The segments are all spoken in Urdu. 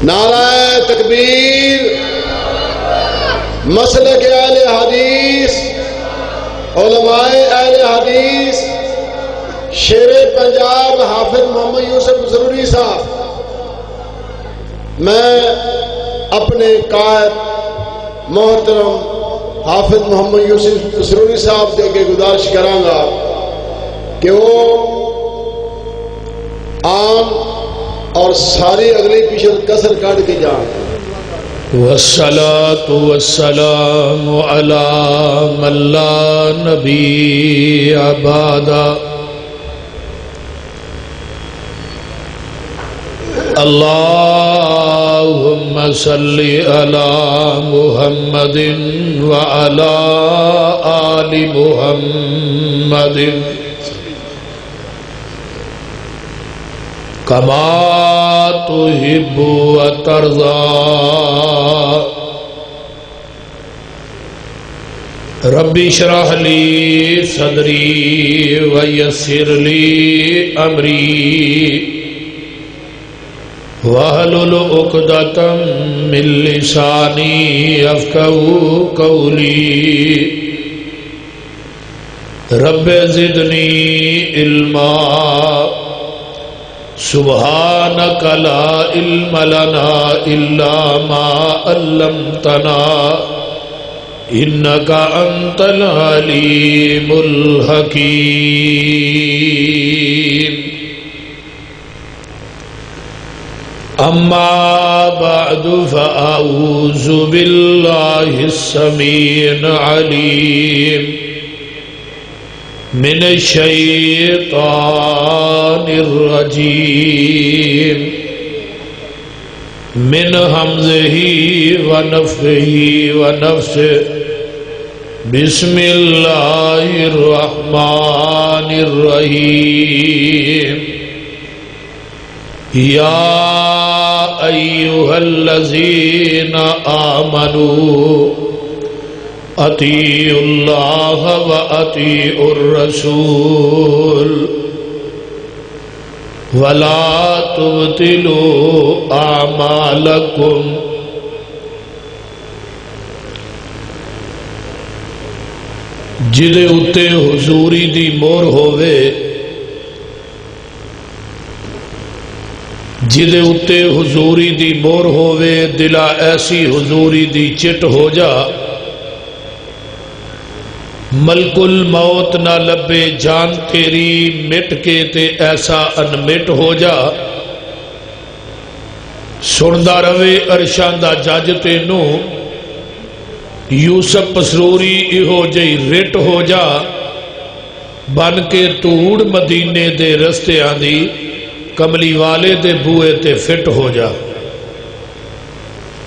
نعرہ تکبیر، مسلک اہل حدیث، علماء اہل حدیث، شیر پنجاب حافظ محمد یوسف ضروری صاحب، میں اپنے قائد محترم حافظ محمد یوسف ضروری صاحب دے کے گزارش کراں گا کہ وہ عام اور ساری اگلی پیچھے کسر کاٹ کے جان۔ والصلاة والسلام على من لا نبي بعده اللهم صل على محمد وعلى آل محمد كما تحب وترضى ربي اشرح لي صدري ويسر لي أمري واحلل عقدة من لساني يفقهوا قولي رب زدني علما سبحانك لا علم لنا إلا ما علمتنا إنك أنت العليم الحكيم أما بعد فأعوذ بالله السميع العليم من الشيطان الرجيم من همزه ونفخه ونفثه بسم الله الرحمن الرحيم يا أيها الذين آمنوا اطیعوا اللہ واطیعوا الرسول ولا تبطلوا اعمالکم جدے اتے حضوری دی مور ہووے جدے اتے حضوری دی مور ہووے دلا ایسی حضوری دی چٹ ہو جا ملک الموت نہ لبے جان تیری مٹ کے تے ایسا انمٹ ہو جا سندا روے عرشاں دا جج تینوں یوسف پسروری ایہو جئی رٹ ہو جا بن کے توڑ مدینے دے رستے آندی کملی والے دے بوئے تے فٹ ہو جا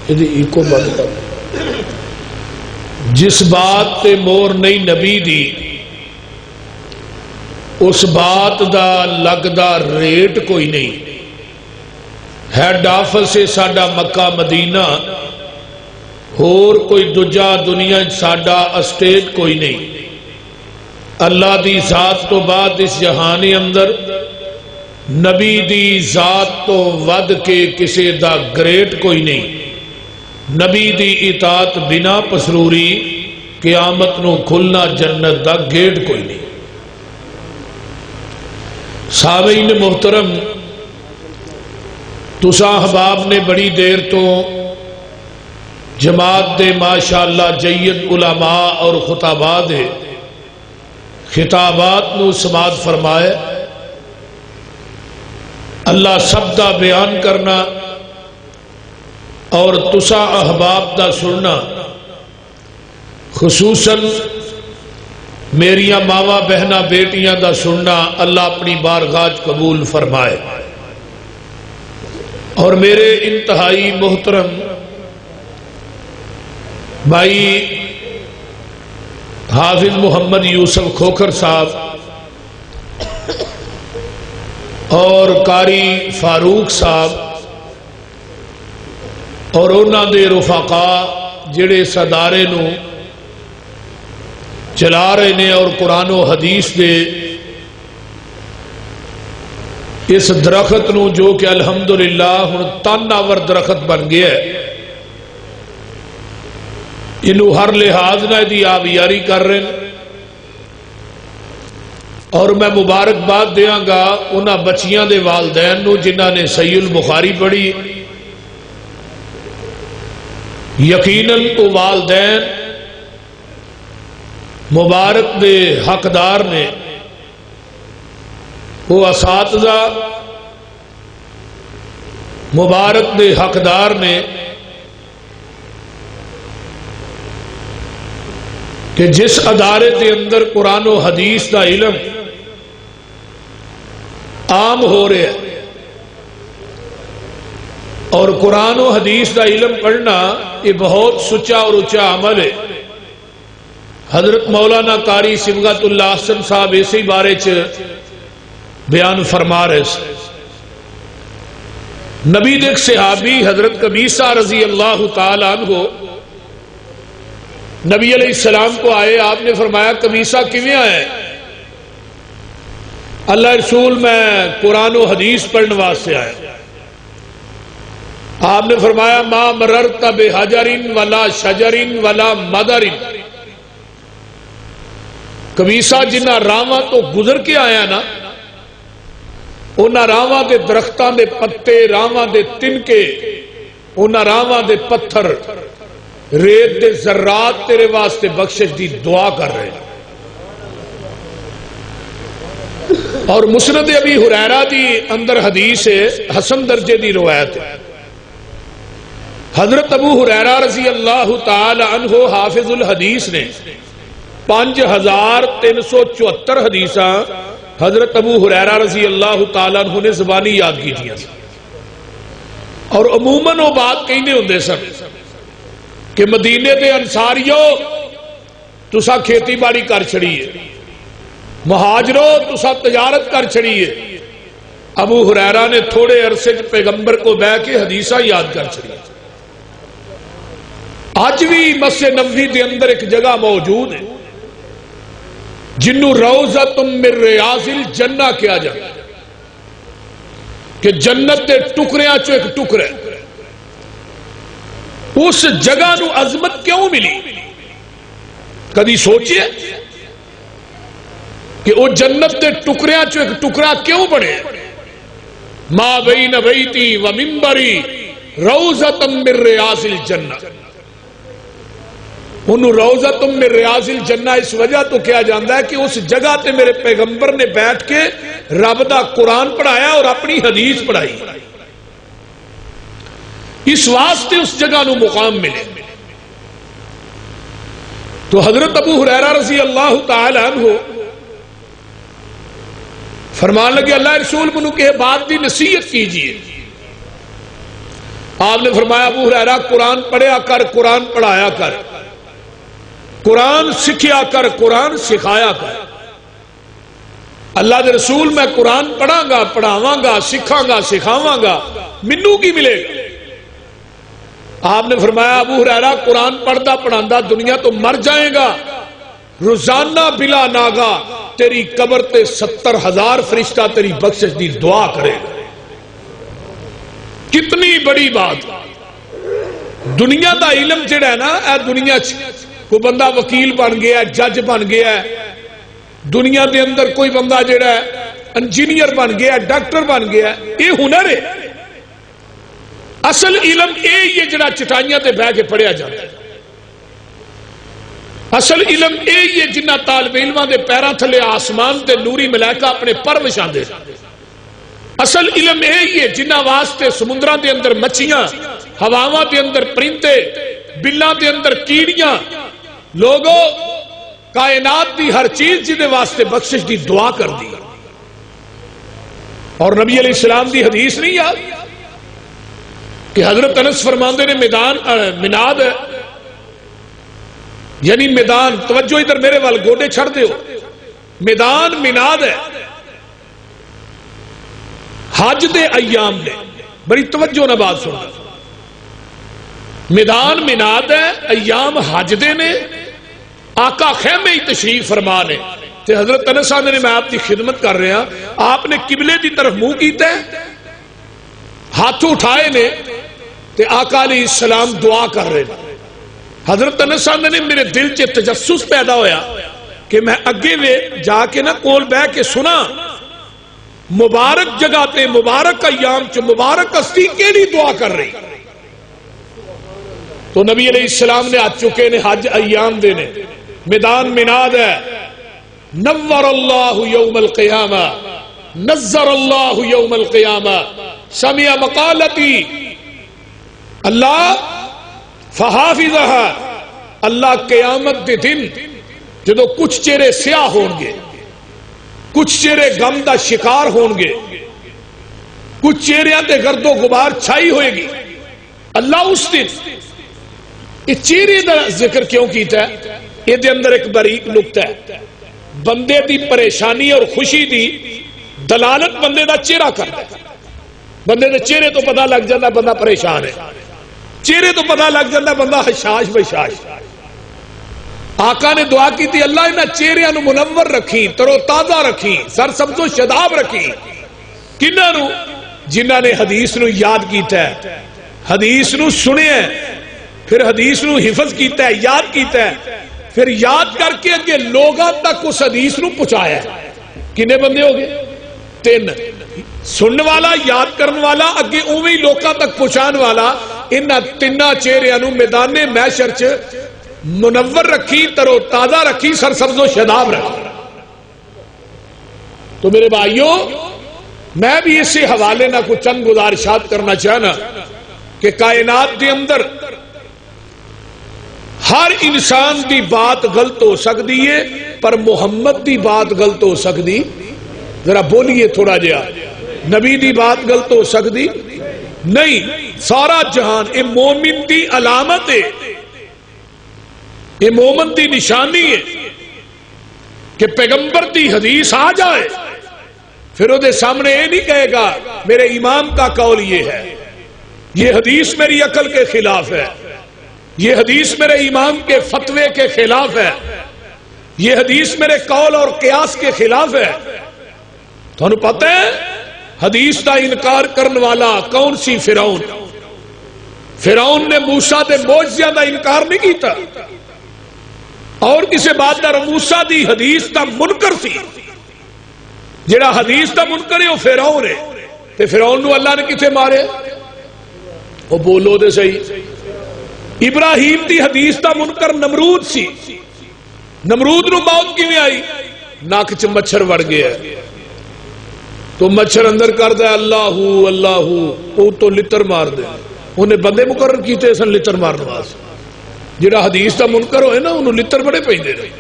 ایکو بند کر جس بات تے مور نہیں نبی دی اس بات دا لگدا ریٹ کوئی نہیں ہیڈ آفس سے ساڈا مکہ مدینہ اور کوئی دجا دنیا ساڈا اسٹیٹ کوئی نہیں اللہ دی ذات تو بعد اس جہان اندر نبی دی ذات تو ود کے کسے دا گریٹ کوئی نہیں نبی دی اطاعت بنا پسروری قیامت نو کھلنا جنت دا گیٹ کوئی نہیں سامعین محترم تساں احباب نے بڑی دیر تو جماعت دے ماشاءاللہ جید علماء اور خطابات دے خطابات نو سماعت فرمائے اللہ سب دا بیان کرنا اور تسا احباب دا سننا خصوصاً میریاں ماوا بہنا بیٹیاں دا سننا اللہ اپنی بارگاہ قبول فرمائے اور میرے انتہائی محترم بھائی حافظ محمد یوسف کھوکھر صاحب اور قاری فاروق صاحب اور انہاں دے رفقا جڑے صدارے نو چلا رہے نے اور قرآن و حدیث دے اس درخت نو جو کہ الحمدللہ ہن تناور درخت بن گیا ہے، انہوں ہر لحاظ نہ دی آبیاری کر رہے ہیں، اور میں مبارکباد دیاں گا انہاں بچیاں دے والدین نو جنہاں نے صحیح البخاری پڑھی۔ یقیناً تو والدین مبارک دے حقدار نے، وہ اساتذہ مبارک دے حقدار نے کہ جس ادارے دے اندر قرآن و حدیث دا علم عام ہو رہا ہے، اور قرآن و حدیث دا علم پڑھنا یہ بہت سچا اور اونچا عمل ہے۔ حضرت مولانا قاری صبغت اللہ حسن صاحب اسی بارے چ بیان فرما رہے سے، نبی دیکھ صحابی حضرت قبیصہ رضی اللہ تعالی عنہ نبی علیہ السلام کو آئے، آپ نے فرمایا قبیصہ کیویں آئے؟ اللہ رسول میں قرآن و حدیث پڑھنے واسطے آئے۔ آپ نے فرمایا ما مررت بحجر ولا شجر ولا مدر، قبیصہ جنہ راواں تو گزر کے آیا نا، انہاں راواں دے درختاں دے پتے، راواں دے تنکے، انہاں راواں دے پتھر، ریت دے ذرات تیرے واسطے بخشش دی دعا کر رہے ہیں۔ اور مسند ابی ہریرہ دی اندر حدیث ہے، حسن درجے دی روایت ہے۔ حضرت ابو ہریرہ رضی اللہ تعالی عنہ حافظ الحدیث نے 5374 حدیثاں حضرت ابو ہریرہ رضی اللہ تعالی عنہ نے زبانی یاد کی تھی، اور عموماً وہ بات کہنے ہوندے سن کہ مدینے دے انصاریو تسا کھیتی باڑی کر چھڑیے، مہاجرو تسا تجارت کر چھڑیے۔ ابو ہریرہ نے تھوڑے عرصے پیغمبر کو بہ کے حدیثہ یاد کر چھڑی۔ آج بھی مسجد نبوی دے اندر ایک جگہ موجود ہے جنوں روضۃ من ریاض الجنہ کیا جاتا ہے، کہ جنت دے ٹکڑیاں چو ایک ٹکڑا ہے۔ اس جگہ نو عظمت کیوں ملی؟ کدی سوچئے کہ وہ جنت دے ٹکڑیاں چو ایک ٹکڑا کیوں بنے؟ ما بین بیتی و منبری روضۃ من ریاض الجنہ، انہوں روضۃ من ریاض الجنہ اس وجہ تو کیا جاندا ہے کہ اس جگہ تے میرے پیغمبر نے بیٹھ کے رب دا قرآن پڑھایا اور اپنی حدیث پڑھائی، اس واسطے اس جگہ نو مقام ملے۔ تو حضرت ابو ہریرہ رضی اللہ تعالی عنہ فرمان لگے اللہ رسول منو کہ بات دی نصیحت کیجئے۔ آپ نے فرمایا ابو ہریرہ قرآن پڑھیا کر، قرآن پڑھایا کر، قرآن سکھیا کر، قرآن سکھایا کر۔ اللہ دے رسول میں قرآن پڑھاں گا، پڑھاواں گا، سکھاں گا، سکھاواں گا، منو کی ملے گا؟ آپ نے فرمایا ابو ہریرہ قرآن پڑھدا پڑھاندا دنیا تو مر جائے گا، روزانہ بلا ناگا تیری قبر تے 70,000 فرشتہ تیری بخشش دی دعا کرے گا۔ کتنی بڑی بات! دنیا دا علم جڑا ہے نا، اے دنیا کوئی بندہ وکیل بن گیا، جج بن گیا، دنیا دے اندر کوئی بندہ جڑا ہے انجینئر بن گیا، ڈاکٹر بن گیا، یہ ہنر ہے۔ اصل علم یہ جڑا چٹائیاں تے بہ کے پڑھیا جاتا ہے، اصل علم یہ جنہ طالب علماں دے پیراں تھلے آسمان تے نوری ملائکہ اپنے پر وچھاندے، اصل علم یہ جنہ واسطے سمندراں دے اندر مچھیاں، ہواواں دے اندر پرندے، بلاں دے اندر کیڑیاں، لوگوں کائنات دی ہر چیز جدے واسطے بخشش دی دعا کر دی۔ اور نبی علیہ السلام دی حدیث نہیں یاد کہ حضرت انس فرماندے نے مناد ہے، یعنی میدان، توجہ ادھر میرے وال گوڈے چھڑ دے ہو، میدان مناد ہے حج دے ایام نے، بڑی توجہ نہ بات سننا، میدان مناد ہے ایام حج دے نے، آقا خیمے ہی تشریف فرما نے، تے حضرت انس صاحب نے میں آپ کی خدمت کر رہا ہوں، آپ نے قبلے کی طرف منہ کیتا ہے، ہاتھ اٹھائے نے تے آقا علیہ السلام دعا کر رہے ہیں۔ حضرت انس صاحب نے میرے دل چ تجسس پیدا ہویا کہ میں اگے وے جا کے نہ کول بہ کے سنا مبارک جگہ تے مبارک ایام چ مبارک ہستی کیڑی دعا کر رہی۔ تو نبی علیہ السلام نے آ چکے نے حج ایام دینے، میدان مناد ہے، نور اللہ یوم القیامہ، نظر اللہ یوم القیامہ، سمع مقالتی اللہ فحافظہا، اللہ قیامت دے دن جدو کچھ چہرے سیاہ ہون گے، کچھ چہرے غم دا شکار ہون گے، کچھ چہریاں تے گرد و غبار چھائی ہوئے گی، اللہ اس دن یہ چہرے دا ذکر کیوں کیتا ہے؟ یہ دے اندر ایک باریک نقطہ ہے، بندے دی پریشانی اور خوشی دی دلالت بندے دا چہرہ کرتا ہے۔ بندے دے چہرے تو پتہ لگ جاتا بندہ پریشان ہے، چہرے تو پتہ لگ جاتا بندہ حشاش بشاش۔ آقا نے دعا کی تھی اللہ انہاں چہریاں نو منور رکھی، ترو تازہ رکھی، سر سبز و شاداب رکھی۔ کنہاں نو؟ جنہاں نے حدیث نو یاد کیتا ہے، حدیث نو سنیا ہے، پھر حدیث نو حفظ کیتا ہے، یاد کیتا ہے، پھر یاد کر کے اگے لوگاں تک اس حدیث نو پہنچایا ہے۔ کنے بندے ہو گئے؟ 3، سننے والا، یاد کرنے والا، اگے اوویں لوگاں تک پہنچان والا۔ انہاں تیناں چہریاں نو میدان محشر چ منور رکھی، ترو تازہ رکھی، سرسبز و شاداب رکھی۔ تو میرے بھائیوں، میں بھی اسی حوالے نہ کچھ چند گزارشات کرنا چاہنا کہ کائنات کے اندر ہر انسان دی بات غلط ہو سکتی ہے، پر محمد دی بات غلط ہو سکتی، ذرا بولیے تھوڑا جہا، نبی دی بات غلط ہو سکتی نہیں۔ سارا جہان اے مومن دی علامت ہے، یہ مومن دی نشانی ہے کہ پیغمبر دی حدیث آ جائے، پھر وہ دے سامنے یہ نہیں کہے گا میرے امام کا قول یہ ہے، یہ حدیث میری عقل کے خلاف ہے، یہ حدیث میرے امام کے فتوے کے خلاف ہے، یہ حدیث میرے قول اور قیاس کے خلاف ہے۔ تو انہوں پتہ ہے حدیث کا انکار کرنے والا کون سی؟ فرعون۔ فرعون نے موسیٰ دے معجزے دا انکار نہیں کیتا، اور کسی بات دا موسیٰ دی حدیث دا منکر سی۔ جڑا حدیث دا منکر ہے وہ فرعون ہے، تے فرعون نو اللہ نے کتے مارے؟ وہ بولو دے صحیح۔ ابراہیم دی حدیث دا منکر نمرود سی، نمرود نو موت کیویں آئی؟ ناک چ مچھر وڑ گیا، تو مچھر اندر کر دے اللہ اللہ، وہ تو لتر مار دے۔ انہیں بندے مقرر کیتے سن لتر مارنے واسطے، جڑا حدیث دا منکر ہوئے نا انہوں لتر بڑے پیندے رہے۔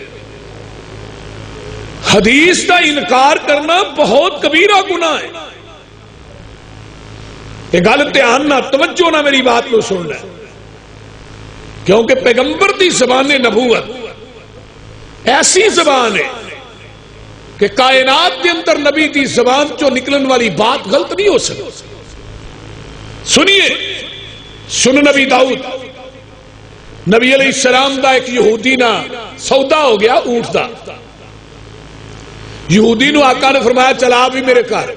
حدیث دا انکار کرنا بہت کبیرہ گناہ ہے۔ یہ گل دھیان نہ توجہ نہ میری بات کو سن لے، کیونکہ پیغمبر دی زبان نبوت ایسی زبان ہے کہ کائنات کے اندر نبی دی زبان چو نکلن والی بات غلط نہیں ہو سکتی۔ سنیے، سن نبی داؤد، نبی علیہ السلام دا ایک یہودی نا سودا ہو گیا اونٹ دا۔ یہودی نو آقا نے فرمایا چلا بھی میرے گھر،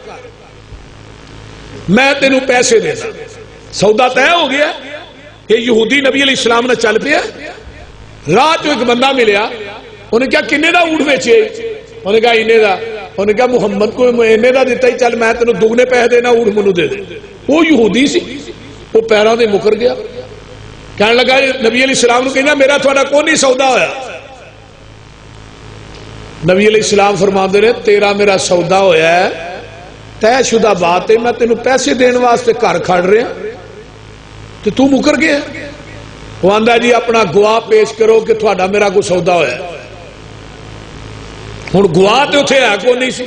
میں تینوں پیسے دینا۔ سودا طے ہو گیا، یہ یہودی نبی علیہ السلام نے چل پیا۔ رات جو ایک بندہ ملیا، انہیں کہا کنے دا اونٹ بیچے؟ انہیں کہا انے دا۔ انہیں کہا محمد کو انے دا دیتا ہی، چل میں تینوں دگنے پیسے دینا، اونٹ منو دے دے۔ وہ یہودی سی، وہ پیروں دے مکر گیا، کہنے لگا نبی علیہ السلام نے کہنا میرا تھوڑا کون نہیں سودا ہویا؟ نبی علیہ السلام فرماندے نے تیرا میرا سودا ہویا ہے، طے شدہ بات ہے، میں تینوں پیسے دین واسطے گھر کھڑ رہا تو تو مکر گیا۔ وہ آندا جی اپنا گواہ پیش کرو کہ تھوڑا میرا کوئی سودا ہویا ہے۔ ہن گواہ تے اوتھے ہے کوئی نہیں سی،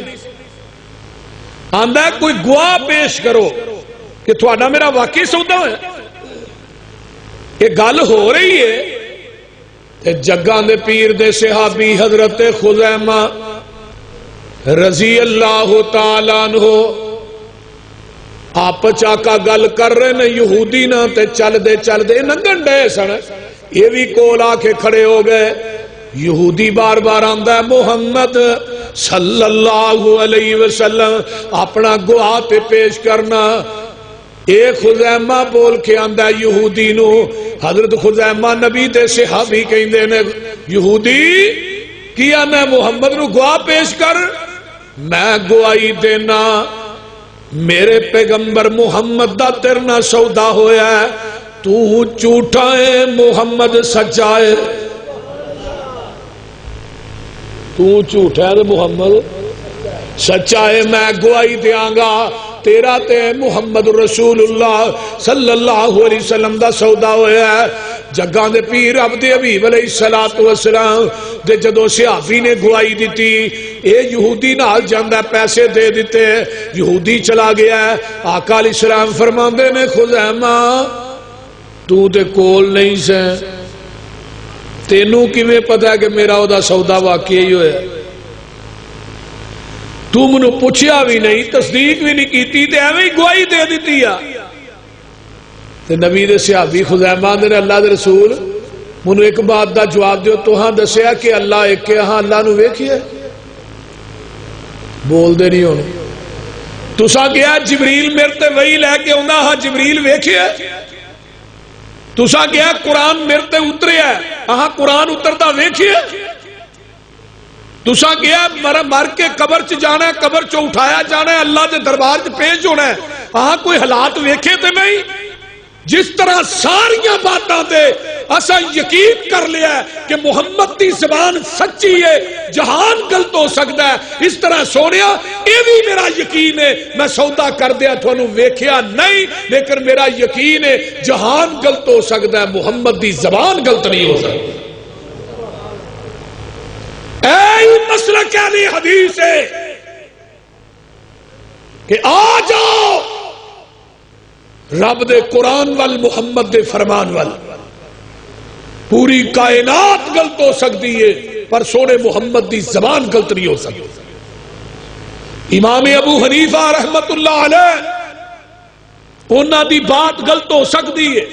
آندا ہے کوئی گواہ پیش کرو کہ تھوڑا میرا واقعی سودا ہویا۔ یہ گل ہو رہی ہے تے جگاں دے پیر دے صحابی حضرت خزیمہ رضی اللہ تعالیٰ عنہ آپ چاکا گل کر رہے نے یہودی نہ تے چل دے ننگن ڈے سن، یہ بھی کول آ کے کھڑے ہو گئے۔ یہودی بار بار آندا ہے محمد صلی اللہ علیہ وسلم اپنا گواہ تے پیش کرنا. ایک خزیمہ بول کے آندا ہے یہودی نو. حضرت خزیمہ نبی دے صحابی کہندے نے یہودی کیا میں محمد نو گواہ پیش کر. میں گواہی دینا میرے پیغمبر محمد دا تیرے نال سودا ہویا ہے. تو جھوٹا ہے محمد سچا ہے. تو جھوٹا ہے محمد سچا ہے. میں گواہی دیاں گا تیرا تے محمد رسول اللہ صلی اللہ علیہ وسلم دا سودا ہویا ہے. جگاں دے پیر عبد حبیب علیہ الصلوۃ والسلام دے جدوں صحابی نے گواہی دیتی اے یہودی نال جاندا پیسے دے دیتے. یہودی چلا گیا ہے. آقا علیہ السلام فرماندے نے خزیمہ تو تے کول نہیں سے تینوں کیویں پتا کہ میرا او دا سودا واقعی ہی ہویا. تو منو پوچھیا بھی نہیں تصدیق بھی نہیں کیتی تے ایویں ہی گواہی دے دیتی ہے. تے نبی دے صحابی خزیمہ نے اللہ دے رسول منو ایک بات دا جواب دیو توہاں دسیا کہ اللہ ایک ہے. ہاں اللہ نو ویکھیا بول دے نہیں ہون. تساں گیا جبریل میرے تے وحی لے کے آندا ہاں جبریل ویکھیا. تساں گیا قرآن میرے تے اتریا ہاں قرآن اتردا ویکھیا. تساں گیا مر کے قبر چ جانا ہے قبر چ اٹھایا جانا ہے اللہ دے دربار چ پیش ہونا ہے ہاں کوئی حالات ویکھے تے نہیں. جس طرح ساریاں باتاں تے اساں یقین کر لیا ہے کہ محمد دی زبان سچی ہے جہان غلط ہو سکتا ہے اس طرح سونیا یہ بھی میرا یقین ہے. میں سودا کر دیا تھانوں ویکھیا نہیں لیکن میرا یقین ہے جہان غلط ہو سکتا ہے محمد دی زبان غلط نہیں ہو سکتی. اے مسلک اہل حدیث ہے کہ آ جاؤ رب دے قرآن وال محمد دے فرمان وال. پوری کائنات غلط ہو سکتی ہے پر سونے محمد دی زبان غلط نہیں ہو سکتی. امام ابو حنیفہ رحمت اللہ علیہ انہاں دی بات غلط ہو سکتی ہے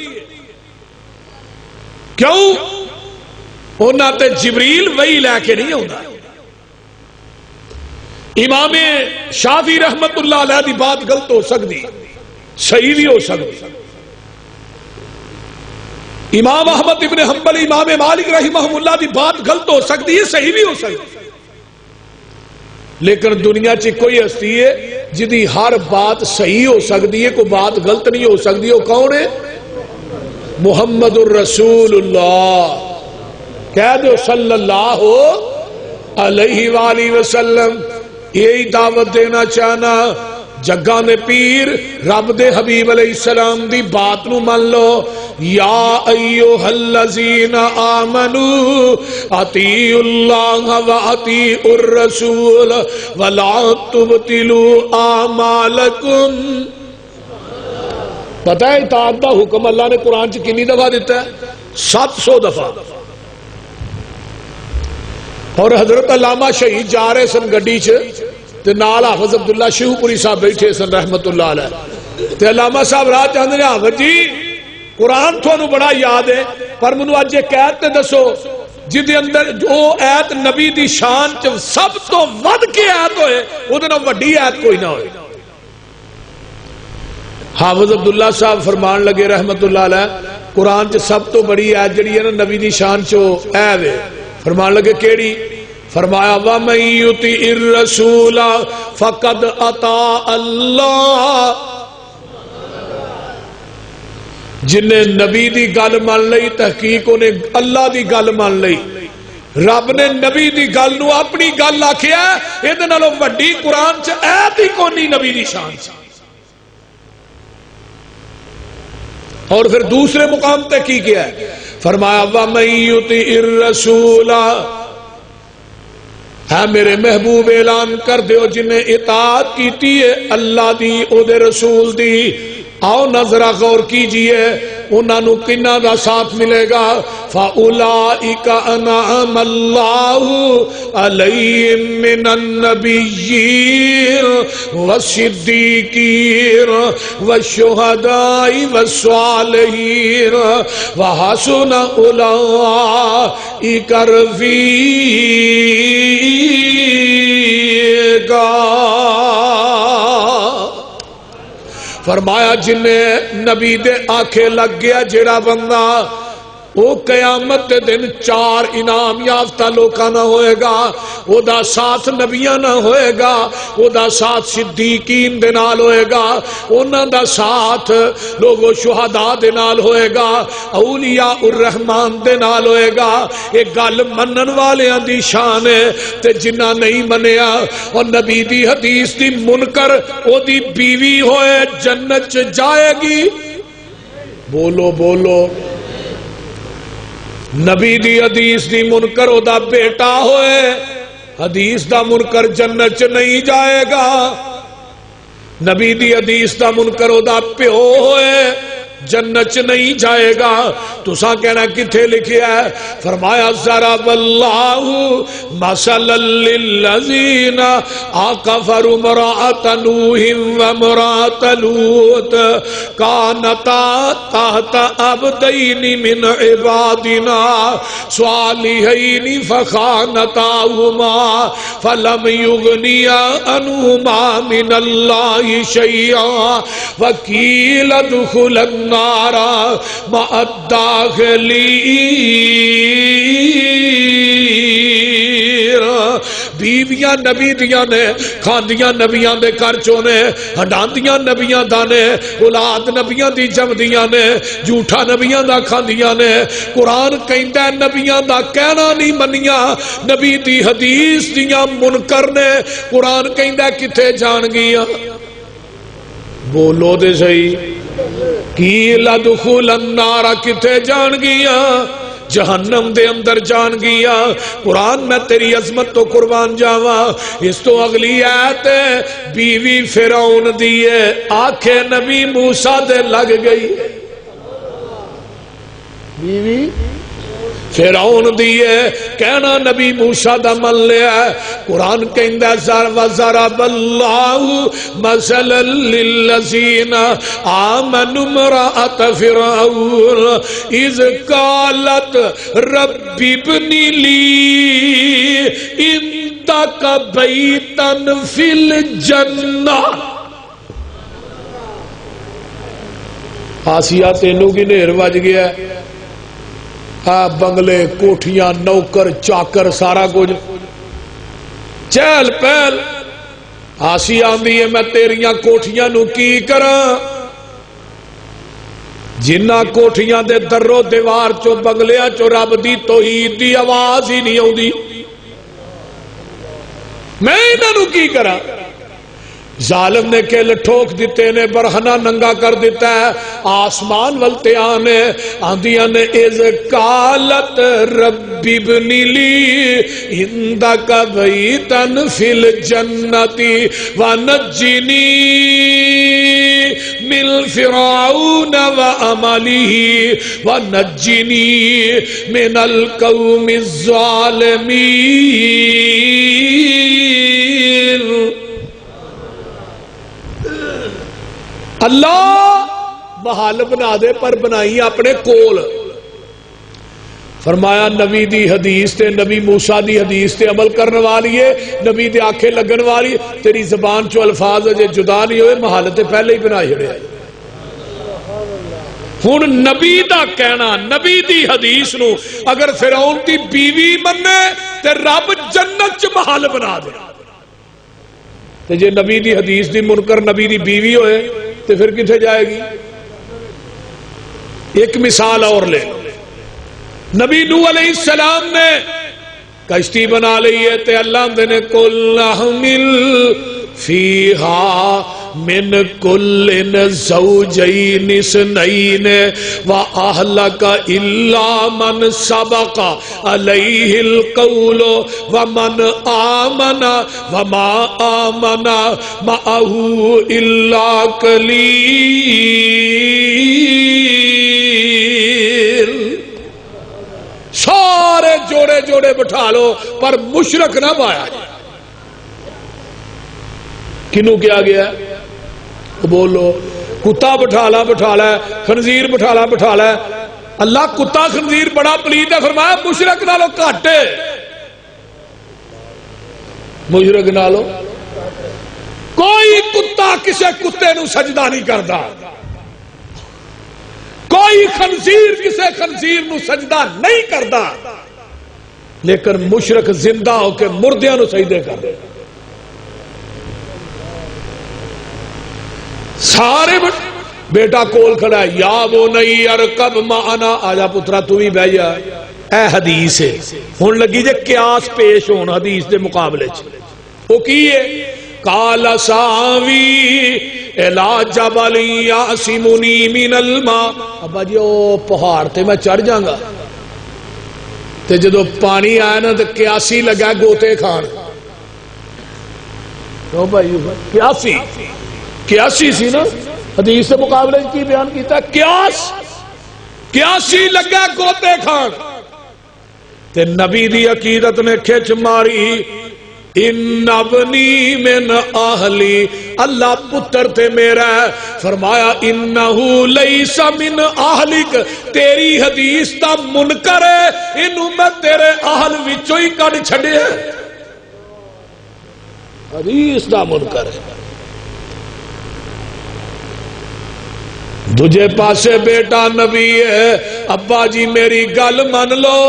کیوں انہاں تے جبریل وہی لے کے نہیں ہوندا. امام شافعی رحمت اللہ علیہ دی بات غلط ہو سکتی صحیح بھی ہو سکتی. امام احمد ابن حنبل امام مالک رحمہ اللہ دی بات غلط ہو سکتی ہے صحیح بھی ہو سکتی. لیکن دنیا چ کوئی ہستی ہے جدی ہر بات صحیح ہو سکتی ہے کوئی بات غلط نہیں ہو سکتی. وہ کون ہے؟ محمد الرسول اللہ. کہہ دو صلی اللہ علیہ وآلہ وسلم. یہی دعوت دینا چاہنا جگاں دے پیر رب دے حبیب علیہ السلام دی بات نو مان لو. یا ایھا الذین آمنوا اطیعوا اللہ واطیعوا الرسول ولا تبطلوا اعمالکم. پتہ ہے اطاعت دا حکم اللہ نے قرآن چ کتنی دفعہ دیتا ہے؟ 700 دفعہ. اور حضرت علامہ شہید جا رہے سن گڈی چ تے نال حافظ عبداللہ شیخو پوری صاحب بیٹھے سن رحمت اللہ علیہ. تے علامہ صاحب راہ چاہتے ہیں حافظ جی قرآن تھانوں بڑا یاد ہے پر منو اج ایک ایت تے دسو جدے اندر جو ایت نبی دی شان چ سب تو ود کے ایت ہوئے اودے نال وڈی ایت کوئی نہ ہوئے. حافظ عبداللہ صاحب فرمان لگے رحمت اللہ علیہ قرآن چ سب تو بڑی ایت جڑی ہے نا نبی دی شان چ اے وے. فرمان لگے کیڑی؟ فرمایا وَمَن يُطِعِ الرَّسُولَ فَقَدْ أَطَاعَ اللَّهَ. جن نے نبی دی گل مان لئی تحقیق انہیں اللہ دی گل مان لئی. رب نے نبی دی گل نو اپنی گل آکھیا ہے اے نالوں وڈی قرآن چ ایت ہی کونی نبی دی شان چ. اور پھر دوسرے مقام تے کی کیا ہے؟ فرمایا وَمَن يُطِعِ الرَّسُولَ. ہے میرے محبوب اعلان کر دیو جنہیں اطاعت کیتی ہے اللہ دی او دے رسول دی. آؤ نظرہ غور کیجئے انہاں نو کنہ دا ساتھ ملے گا فَأُولَئِكَ أَنْعَمَ اللَّهُ عَلَيْهِمْ مِنَ النَّبِيِّينَ وَالصِّدِّيقِينَ وَالشُّهَدَاءِ وَالصَّالِحِينَ وَحَسُنَ أُولَئِكَ رفیقا۔ فرمایا جنہیں نبی دے آنکھیں لگ گیا جڑا بندہ وہ قیامت دے دن 4 انعام یافتہ لوکاں نہ ہوئے گا، وہ دا ساتھ نبیاں نہ ہوئے گا، وہ دا ساتھ صدیقین دے نال ہوئے گا، انہاں دا ساتھ لوگوں شہداء دے نال ہوئے گا، اولیاء الرحمن دے نال ہوئے گا۔ ایک گل منن والیاں دی شان ہے تے جنہ نہیں منیا اور نبی دی حدیث دی منکر او دی بیوی ہوئے جنت چ جائے گی۔ بولو بولو۔ نبی دی حدیث دی منکر او دا بیٹا ہوئے حدیث دا منکر جنت چ نہیں جائے گا۔ نبی دی حدیث دا منکر او دا پیو ہوئے جنت چ نہیں جائے گا۔ تساں کہنا کتھے لکھیا ہے؟ فرمایا ضرب اللہ مثلا للذین کفروا امرأۃ نوح وامرأۃ لوط کانتا تحت عبدین من عبادنا صالحین فخانتاہما فلم یغنیا عنہما من اللہ شیئا وقیل ادخلا النار مع الداخلین۔ بیویاں نبی دیاں نے، کھاندیاں نبیاں دے کر چونے، ہڈاندیاں نبیاں دا نے، اولاد نبیاں دی جمدیاں نے، جھوٹا نبیاں دا کھاندیاں نے۔ قرآن کہندا ہے نبیاں دا کہنا نہیں منیا، نبی دی حدیث دیاں منکر نے۔ قرآن کہندا ہے کتھے جان گیاں؟ بولو دے صحیح۔ قیل ادخل النار کتے جان گیا؟ جہنم دے اندر جان گیا۔ قرآن میں تیری عظمت تو قربان جاواں۔ اس تو اگلی آیت بیوی فرعون دیے آنکھیں نبی موسیٰ دے لگ گئی۔ بیوی فرعون دیے کہنا نبی موسیٰ دا من لیا۔ قرآن کہندہ وَضَرَبَ اللَّهُ مَثَلًا لِلَّذِينَ آمَنُوا امْرَأَتَ فِرْعَوْنَ إِذْ قَالَتْ رَبِّ ابْنِ لِي عِندَكَ بَيْتًا فِي الْجَنَّةِ۔ آسیہ تینوں کی نہر بج گیا، بنگلے کوٹھیاں نوکر چاکر سارا کچھ چہل پہل۔ آسی آندی ہے میں تیریاں کوٹھیاں نو کی کراں؟ جنہ کوٹھیاں دے درو دیوار چو بنگلیاں چو رب دی توحید دی آواز ہی نہیں آؤندی، میں انہاں نو کی کراں؟ ظالم نے کل ٹھوک دیتے نے، برہنہ ننگا کر دیتا ہے، آسمان ولتے آنے آندیاں نے اذ قالت رب ابن لی عندک بیتا فی الجنت ونجنی من فرعون وعملہ ونجنی من القوم الظالمین۔ اللہ محال بنا دے پر بنائی اپنے کول۔ فرمایا نبی دی حدیث تے نبی موسیٰ دی حدیث تے عمل کرنے والی ہے، نبی دے آنکھیں لگن والی، تیری زبان چو الفاظ جے جدا نہیں ہوئے محالت پہلے ہی بنا چھڑے۔ ہن نبی دا کہنا، نبی دی حدیث نو اگر فرعون دی بیوی مننے تے رب جنت چ محل بنا دے، تے جے نبی دی حدیث دی منکر نبی دی بیوی ہوئے تو پھر کتنے جائے گی؟ ایک مثال اور لے، نبی نوح علیہ السلام نے کشتی بنا لی ہے تے اللہ نے کل احمل فیہا من کل زوجین اثنین واہلک الا من سبق علیہ القول ومن آمن وما آمن معه الا قلیل۔ جوڑے بٹھا لو پر مشرک نہ پایا. کنوں کیا گیا بولو؟ کتا بٹھا لا خنزیر بٹھا لا. اللہ کتا خنزیر بڑا پلید ہے، فرمایا مشرک نالو گھٹ ہے. مشرک نالو کوئی کتا کسے کتے نو سجدہ نہیں کرتا، کوئی خنزیر کسے خنزیر نو سجدہ نہیں کرتا، لیکن مشرک زندہ ہو کے مردیاں نو سجدے کر دے. سارے بیٹا کول کھڑا ہے، یا وہ نہیں ارکب معنا، آجا پترا تو بھی بہ جا. اے حدیث ہے، ہن لگی جے قیاس پیش ہون حدیث دے مقابلے چ. وہ کی ہے؟ قال ساوی الی جبل یعصمنی من الماء. ابا جی او پہاڑ تے میں چڑھ جاں گا تے جدو پانی آیا نا تے قیاسی لگا گوتے کھان. تو بھائی قیاسی سی نا، حدیث سے مقابلے کی بیان کیتا ہے قیاسی لگا گوتے کھان. تے نبی دی عقیدت نے کھچ ماری، ان ابنی من اہلی، اللہ پتر تے میرا ہے. فرمایا انہو لیس من اہلک، تیری حدیث دا منکر ہے، انہوں میں تیرے اہل وچوں ہی کڈ چھڈے. حدیث دا منکر ہے. دجے پاسے بیٹا نبی ہے، ابا جی میری گل من لو،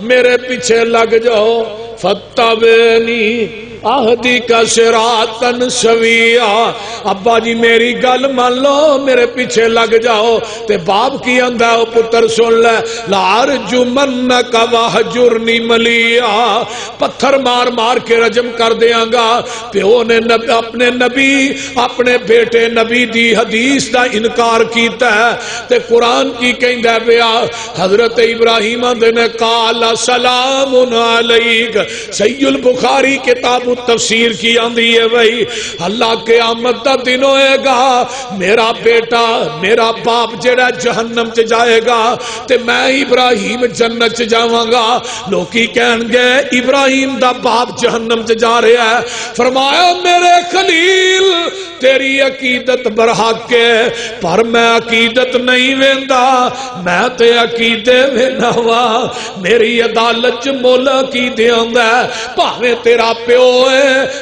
میرے پیچھے لگ جاؤ. فتبعنی اہدیک صراطا سویا. ابا جی میری گل مان لو، میرے پیچھے لگ جاؤ. تے باپ کی آندا ہے، پتر سن لے، لارجمنک وہجرنی ملیا، پتھر مار مار کے رجم کر دیاں گا. پیو نے اپنے نبی اپنے بیٹے نبی دی حدیث دا انکار کیتا ہے تے قرآن کی کہندا پیا. حضرت ابراہیم دے نے قال سلام علیک. صحیح البخاری کتاب تفسیر کی آندھی ہے بھائی، اللہ قیامت دا دن ہوئے گا، میرا بیٹا میرا باپ جڑا جہنم چ جائے گا تے میں ابراہیم جنت چ جاواں گا. لوکی کہن گے ابراہیم دا باپ جہنم چ جا رہا ہے. فرمایا میرے خلیل تیری عقیدت برحق ہے، پر میں عقیدت نہیں ویندا، میں تے عقیدے وینا وا. میری عدالت چ مولا عقیدے آندا ہے، بھاویں تیرا پیو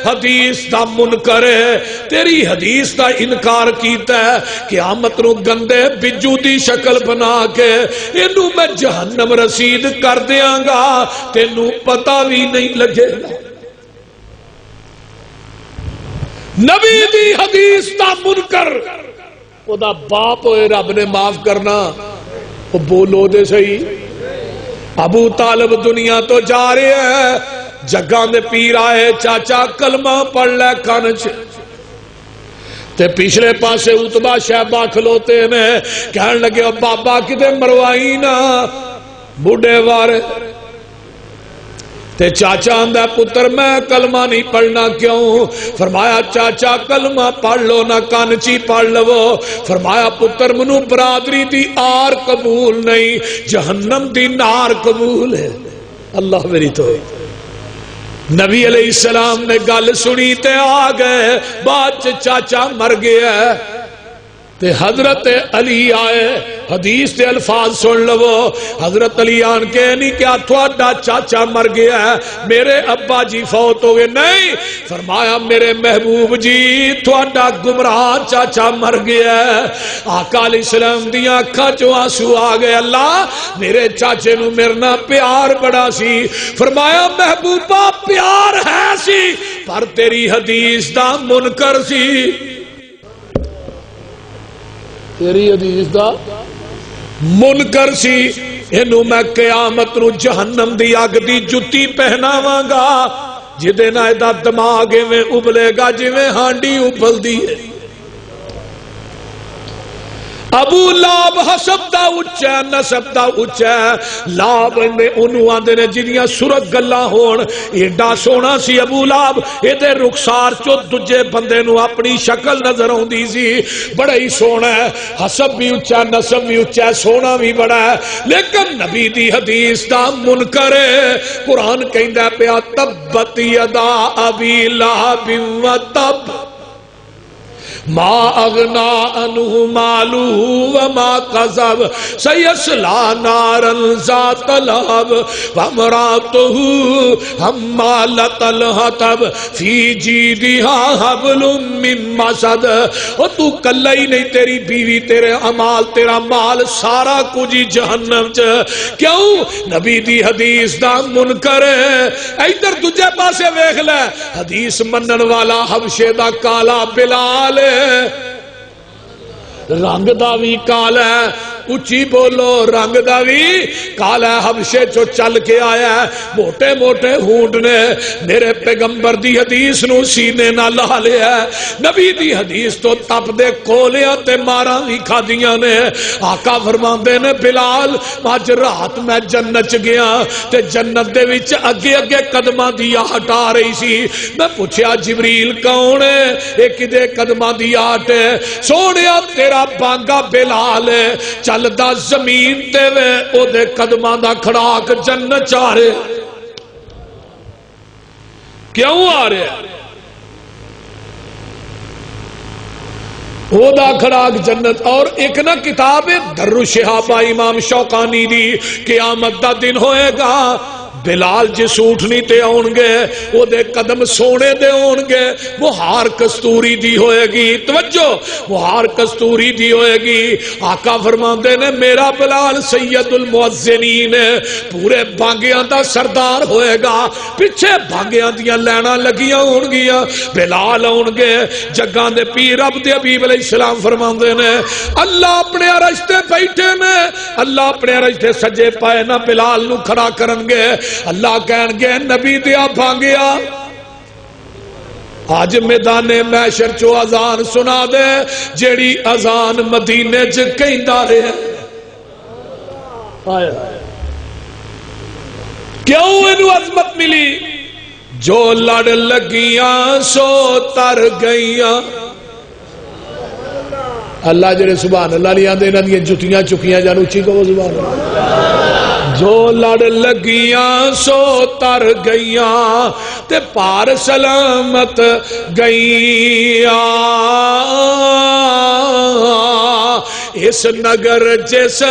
حدیث دا منکر ہے، تیری حدیث دا انکار کیتا ہے، قیامت نو گندے بجو دی شکل بنا کے اینو میں جہنم رسید کر دیاں گا، تینو پتہ بھی نہیں لگے گا. نبی دی حدیث دا منکر او دا باپ ہوئے رب نے معاف کرنا. وہ بولو دے صحیح. ابو طالب دنیا تو جا رہے ہیں، جگہ میں پیر آئے، چاچا کلمہ پڑھ لے کانچ. تے پچھلے پاسے اتبا شہبہ کھلوتے ہیں، کہنے لگے بابا کدے مروائی نا بوڑھے وارے. تے چاچا آندا پتر میں کلمہ نہیں پڑھنا کیوں؟ فرمایا چاچا کلمہ پڑھ لو نہ کانچی پڑھ لو. فرمایا پتر منو برادری دی آر قبول نہیں، جہنم دی نار قبول ہے. اللہ میری تو نبی علیہ السلام نے گل سنی تے آ گئے. بعد چاچا مر گیا تے حضرت علی آئے. حدیث دے الفاظ سن لو. حضرت علی آن کے نہیں کیا تھوڑا چاچا مر گیا ہے، میرے ابا جی فوت ہو گئے. نہیں، فرمایا میرے محبوب جی تھوڑا گمراہ چاچا مر گیا ہے. آقا علیہ السلام دیاں اکھاں چوں آنسو آ گئے. اللہ میرے چاچے نو میرے نال پیار بڑا سی. فرمایا محبوبہ پیار ہے سی پر تیری حدیث دا منکر سی. تیری حدیث دا منکر سی. اینو میں قیامت نو جہنم دی اگ دی جتی پہناواں گا جدے نال دا دماغ میں ابلے گا جویں ہانڈی ابلدی ہے. ابو لاب حسب دا اچا نسب دا اچا لاب نے انہوں آندے نے جنیاں سرک گلا ہون ایڈا سونا سی ابو لاب ایدے رخسار چو دجے بندے نو اپنی شکل نظر ہوندی سی بڑا ہی سونا ہے حسب بھی اچا نسب بھی اچا سونا بھی بڑا ہے لیکن نبی دی حدیث دا منکر ہے قرآن کہندہ پیا تبت یدا ابی لہب و تب ما اغنا عنہ مالہ وما کذب سیصلی نارا ذات لہب وامرأتہ حمالۃ الحطب فی جیدہا حبل من مسد اور تو کلا ہی نہیں تیری بیوی تیرے عمال تیرا مال سارا کچھ جہنم چ کیوں نبی دی حدیث دا منکر ہے ادھر تجھے پاسے ویکھ لے حدیث منن والا حبشے دا کالا بلال رنگ دا بھی کالا ہے اچھی بولو رنگ دا بھی کالا حبشے چو چل کے آیا ہے موٹے موٹے ہونٹ نے میرے پیغمبر دی حدیث نو سینے نہ لا لیا ہے نبی دی حدیث تو تپ دے کھولیاں تے ماراں بھی کھادیاں نے آقا فرماندے نے بلال اج رات میں جنت چ گیا تے جنت دے وچ اگے اگے قدماں دی آہٹ آ رہی سی میں پوچھیا جبریل کون ہے اے کدے قدماں دی آہٹ ہے سونیا تیرا بانگا بلال ہے چلدا زمین تے وے او دے قدماں دا کھڑاک جنت آ رہے کیوں آ رہے او دا کھڑاک جنت اور ایک نا کتاب در الشہابہ امام شوقانی دی قیامت دا دن ہوئے گا بلال جس اونٹنی تے آن گے وہ دے قدم سونے دے آن گے وہ ہار کستوری دی ہوئے گی توجہ وہ ہار کستوری دی ہوئے گی آقا فرماندے نے میرا بلال سید المؤذنین پورے بانگیاں دا سردار ہوئے گا پچھے بانگیاں دیاں لینا لگیاں ہون گیا بلال آن گے جگاں دے پیر عبد حبیب علیہ السلام فرماندے نے اللہ اپنے عرش تے بیٹھے نے اللہ اپنے عرش تے سجے پائے نہ بلال نو کھڑا کرن گے اللہ کہن گے نبی دیا بھانگیا آج میدان محشر چو اذان سنا دے جیڑی اذان مدینے چ کہندا رہے کیوں انہوں عظمت ملی جو لڑ لگیاں سو تر گئیاں اللہ جڑے سبحان اللہ نہیں آندے انہاں دی جتیاں چکیاں جان اچھی کو سبحان اللہ جو لڑ لگیاں سو تر گئیاں تے پار سلامت گئیاں اس نگر جس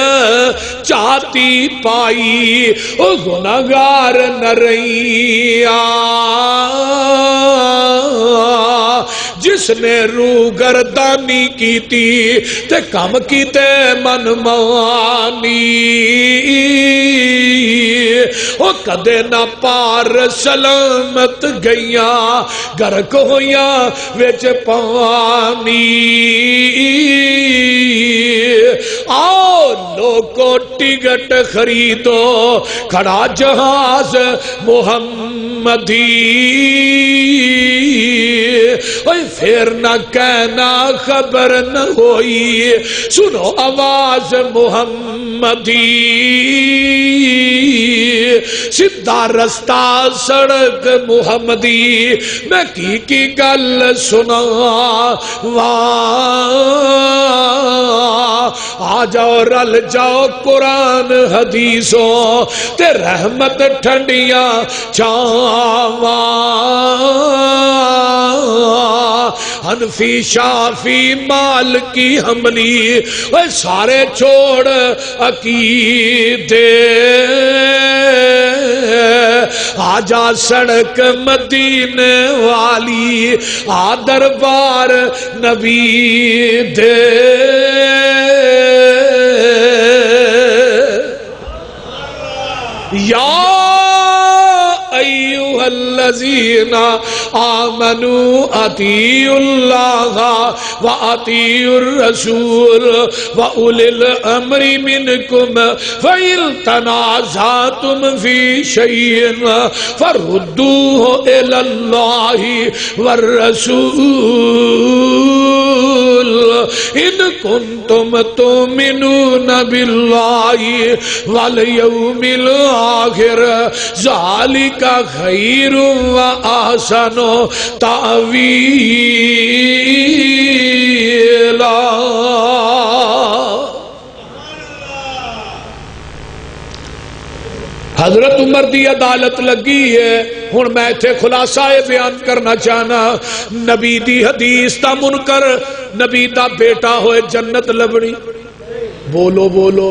چاہتی پائی او گناہگار نہ رہیاں جس نے روح گردانی کی تی تے کم کی تے من مانی او کدے نہ پار سلامت گئیاں گرک ہویاں وچ پانی آؤ لوگو ٹکٹ خریدو کھڑا جہاز محمدی اوہ پھر نہ کہنا خبر نہ ہوئی سنو آواز محمدی سیدھا رستہ سڑک محمدی میں کی گل سنا آ جاؤ رل جاؤ قرآن حدیثوں تے رحمت ٹھنڈیاں چھاواں حنفی شافی مالکی حنبلی وہ سارے چھوڑ عقیدے آجا سڑک مدینے والی آ دربار نبی دے یا الذین آمنوا اطیعوا اللہ وَأَطِيعُوا الرَّسُولَ وَأُولِي الْأَمْرِ مِنْكُمْ فَإِنْ تَنَازَعْتُمْ فِي شَيْءٍ فَرُدُّوهُ إِلَى اللَّهِ وَالرَّسُولِ إِنْ كُنْتُمْ تُؤْمِنُونَ بِاللَّهِ وَالْيَوْمِ الْآخِرِ ذَلِكَ خَيْرٌ وَأَحْسَنُ تَأْوِيلًا۔ حضرت عمر دی عدالت لگی ہے۔ ہن میں ایتھے خلاصہ بیان کرنا چاہنا، نبی دی حدیث دا منکر نبی دا بیٹا ہوئے جنت لبنی، بولو بولو،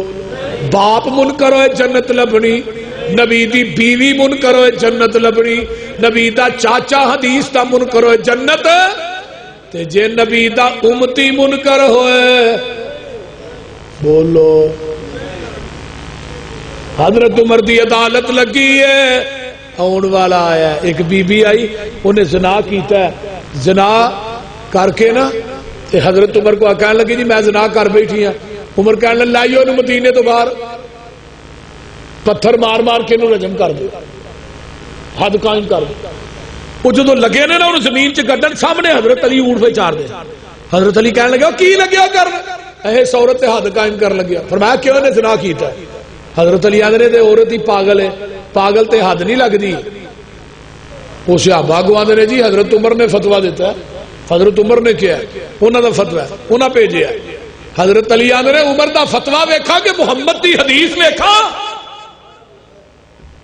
باپ منکر ہوئے جنت لبنی، نبی دی بیوی منکر ہوئے جنت لبنی، نبی دا چاچا حدیث دا منکر ہوئے جنت، تے جے نبی دا امتی منکر ہوئے بولو۔ حضرت عمر دی عدالت لگی ہے، آن والا آیا، ایک بی بی آئی، انہیں زنا کیتا ہے، زنا کر کے نا تے حضرت عمر کو کہنے لگی جی میں زنا کر بیٹھی ہوں۔ عمر کہنے لائیو انہوں مدینے تو باہر، پتھر مار مار کے انہوں رجم کر دے، حد قائم کر دے۔ وہ جدو لگے نے نا انہوں زمین چ گڈن، سامنے حضرت علی اونٹ پہ چار دے۔ حضرت علی کہنے لگے کی لگیا کر، ایس عورت تے حد قائم کر لگیا۔ فرمایا کیوں نے زنا کیتا ہے؟ حضرت علی آدھے تے عورت ہی پاگل ہے، پاگل تے حد نہیں لگتی۔ وہ صحابہ کو آدھے جی حضرت عمر نے فتوا دیتا ہے، حضرت عمر نے کیا ہے، انہوں دا فتوا ہے، انہوں بھیجیا ہے۔ حضرت علی آدھے عمر دا فتوا ویکھا کہ محمد دی حدیث ویکھا،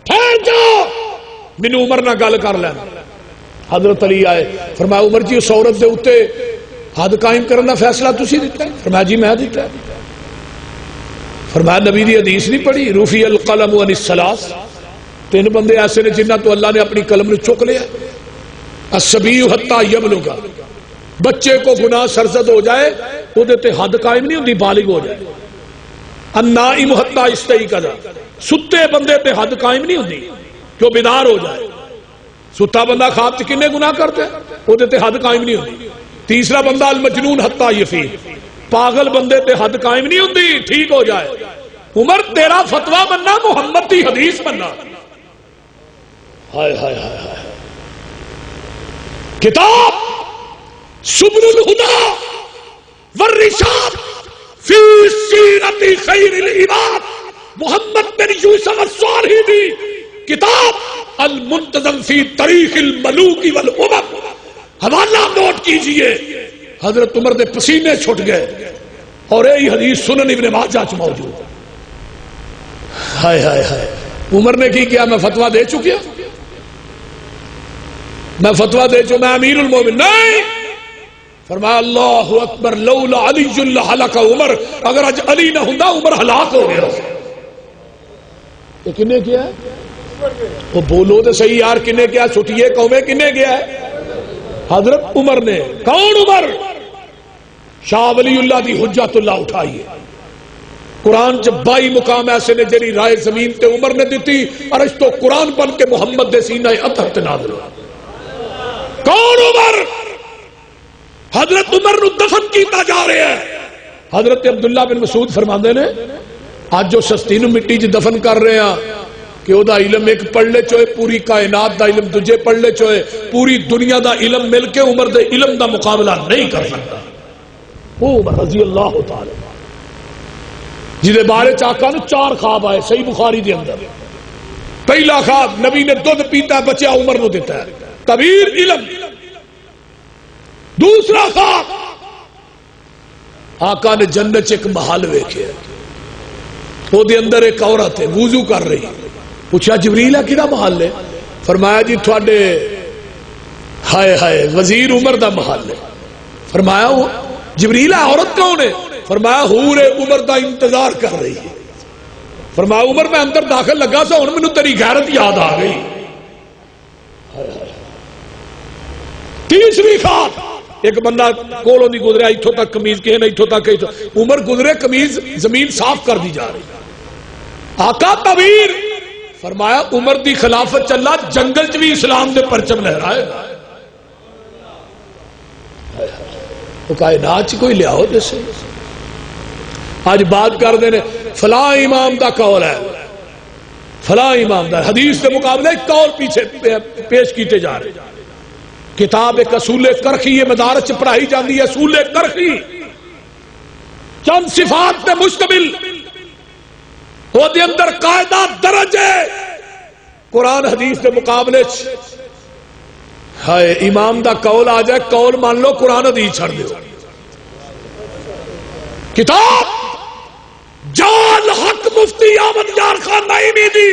ٹھہر جاؤ مینوں عمر نہ گل کر لینا۔ حضرت علی آئے، فرمایا عمر جی اس عورت دے اوتے حد قائم کرنے دا فیصلہ تسی دیتا ہے؟ فرمایا جی میں دیتا ہے۔ فرمایا نبی دی حدیث نہیں پڑھی، رفع القلم عن الثلاث، تین بندے ایسے نے جنہ تو اللہ نے اپنی قلم نے چک لیا۔ الصبی حتی یبلغ، بچے کو گناہ سرزد ہو جائے وہ دیتے حد قائم نہیں ہوتی، بالغ ہو جائے۔ النائم حتی یستیقظ، ستے بندے تے حد قائم نہیں ہوتی کہ وہ بیدار ہو جائے۔ ستا بندہ خواب چ کنے گناہ کرتے وہ دیتے حد قائم نہیں ہوتی۔ تیسرا بندہ المجنون حتی یفیق، پاگل بندے تے حد قائم نہیں ہوتی ٹھیک ہو جائے۔ عمر تیرا فتوا بننا، محمد کی حدیث بننا۔ ہائے ہائے ہائے ہائے، کتاب سبل الہدی والرشاد فی سیرت خیر العباد محمد بن یوسف الصالحی دی کتاب المنتظم فی تاریخ الملوک والامم، حوالہ نوٹ کیجئے۔ حضرت عمر دے پسینے چھٹ گئے اور یہی حدیث سنن ابن ماجہ چ موجود۔ ہائے ہائے ہائے، عمر نے کی کیا؟ میں فتوا دے چکیا، میں فتوا دے چکا، میں امیر المومن نہیں۔ فرمایا اللہ اکبر، لولا علی لہلک عمر، اگر اج علی نہ ہوندا عمر ہلاک ہو گیا۔ یہ کنے کیا ہے؟ وہ بولو تو صحیح یار، کنے کیا؟ چھٹیے قومیں کنے کیا ہے؟ حضرت عمر نے۔ کون عمر؟ شاہ ولی اللہ دی حجت اللہ اٹھائیے۔ قرآن چ 22 مقام ایسے نے جڑی رائے زمین تے عمر نے دیتی، اور اس تو قرآن بن کے محمد دے سینہ اطہر تے نازل ہوا۔ کون عمر؟ حضرت عمر نو دفن کیتا جا رہا ہے۔ حضرت عبداللہ بن مسعود فرماندے نے آج جو سستی نو مٹی چ دفن کر رہے ہیں کہ او دا علم ایک پڑھ لے چوئے، پوری کائنات دا علم دجے پڑھ لے چوئے، پوری دنیا دا علم مل کے عمر دے علم دا مقابلہ نہیں کر سکتا۔ وہ عمر رضی اللہ تعالی جہدے بارے آقا نو 4 خواب آئے صحیح بخاری دے اندر۔ پہلا خواب نبی نے دودھ پیتا بچہ عمر نو دیتا ہے، کبیر علم۔ دوسرا خواب آقا نے جنت ایک محل ویکھیا، وہ دے اندر ایک عورت ہے وضو کر رہی، پوچھا جبریل ہے کیڑا محل ہے؟ فرمایا جی تھوڑے ہائے ہائے وزیر عمر دا محل ہے۔ فرمایا وہ جبریل ہے، عورت کون ہے؟ فرمایا حور عمر دا انتظار کر رہی ہے۔ فرمایا عمر میں اندر داخل لگا سا، ہن مینوں تیری غیرت یاد آ گئی۔ تیسری خواب ایک بندہ کولوں دی گزریا، اتھوں تک قمیض کہے نہ اتھوں تک، عمر گزرے قمیض زمین صاف کر دی جا رہی۔ آقا تعبیر فرمایا عمر دی خلافت چلا، جنگل چ بھی اسلام دے پرچم لہرائے گا۔ وہ کائنات چ کوئی لیاؤ جیسے آج بات کر دے فلاں امام دا قول ہے، فلاں امام دا حدیث کے مقابلے قول پیچھے پیش کیتے جا رہے. کتاب ایک اصول کرخی یہ مدارس پڑھائی جاتی ہے، اصول کرخی چند صفات پہ مشتمل، وہ دے اندر قاعدہ درجے قرآن حدیث کے مقابلے ہائے امام دا قول آ جائے قول مان لو، قرآن حدیث چھڑ دو. کتاب جان حق مفتی احمد یار خان نعیمی دی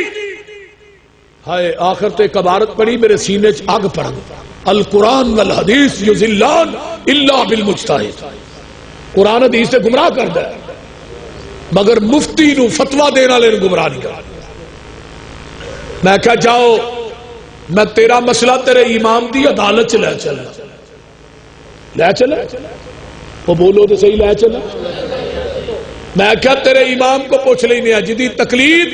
ہائے آخر تے ایک عبارت پڑھی میرے سینے چ اگ پڑ گئی، القرآن والحدیث یذلان الا بالمجتہد. قرآن حدیث سے گمراہ کردا ہے مگر مفتی نو فتوا دینے والے نو گمراہ نہیں کردا. میں کہا جاؤ میں تیرا مسئلہ تیرے امام دی عدالت چ لے چلا، لے چلا وہ بولو تو صحیح لے چلا. میں کہا تیرے امام کو پوچھ لینے جدی تقلید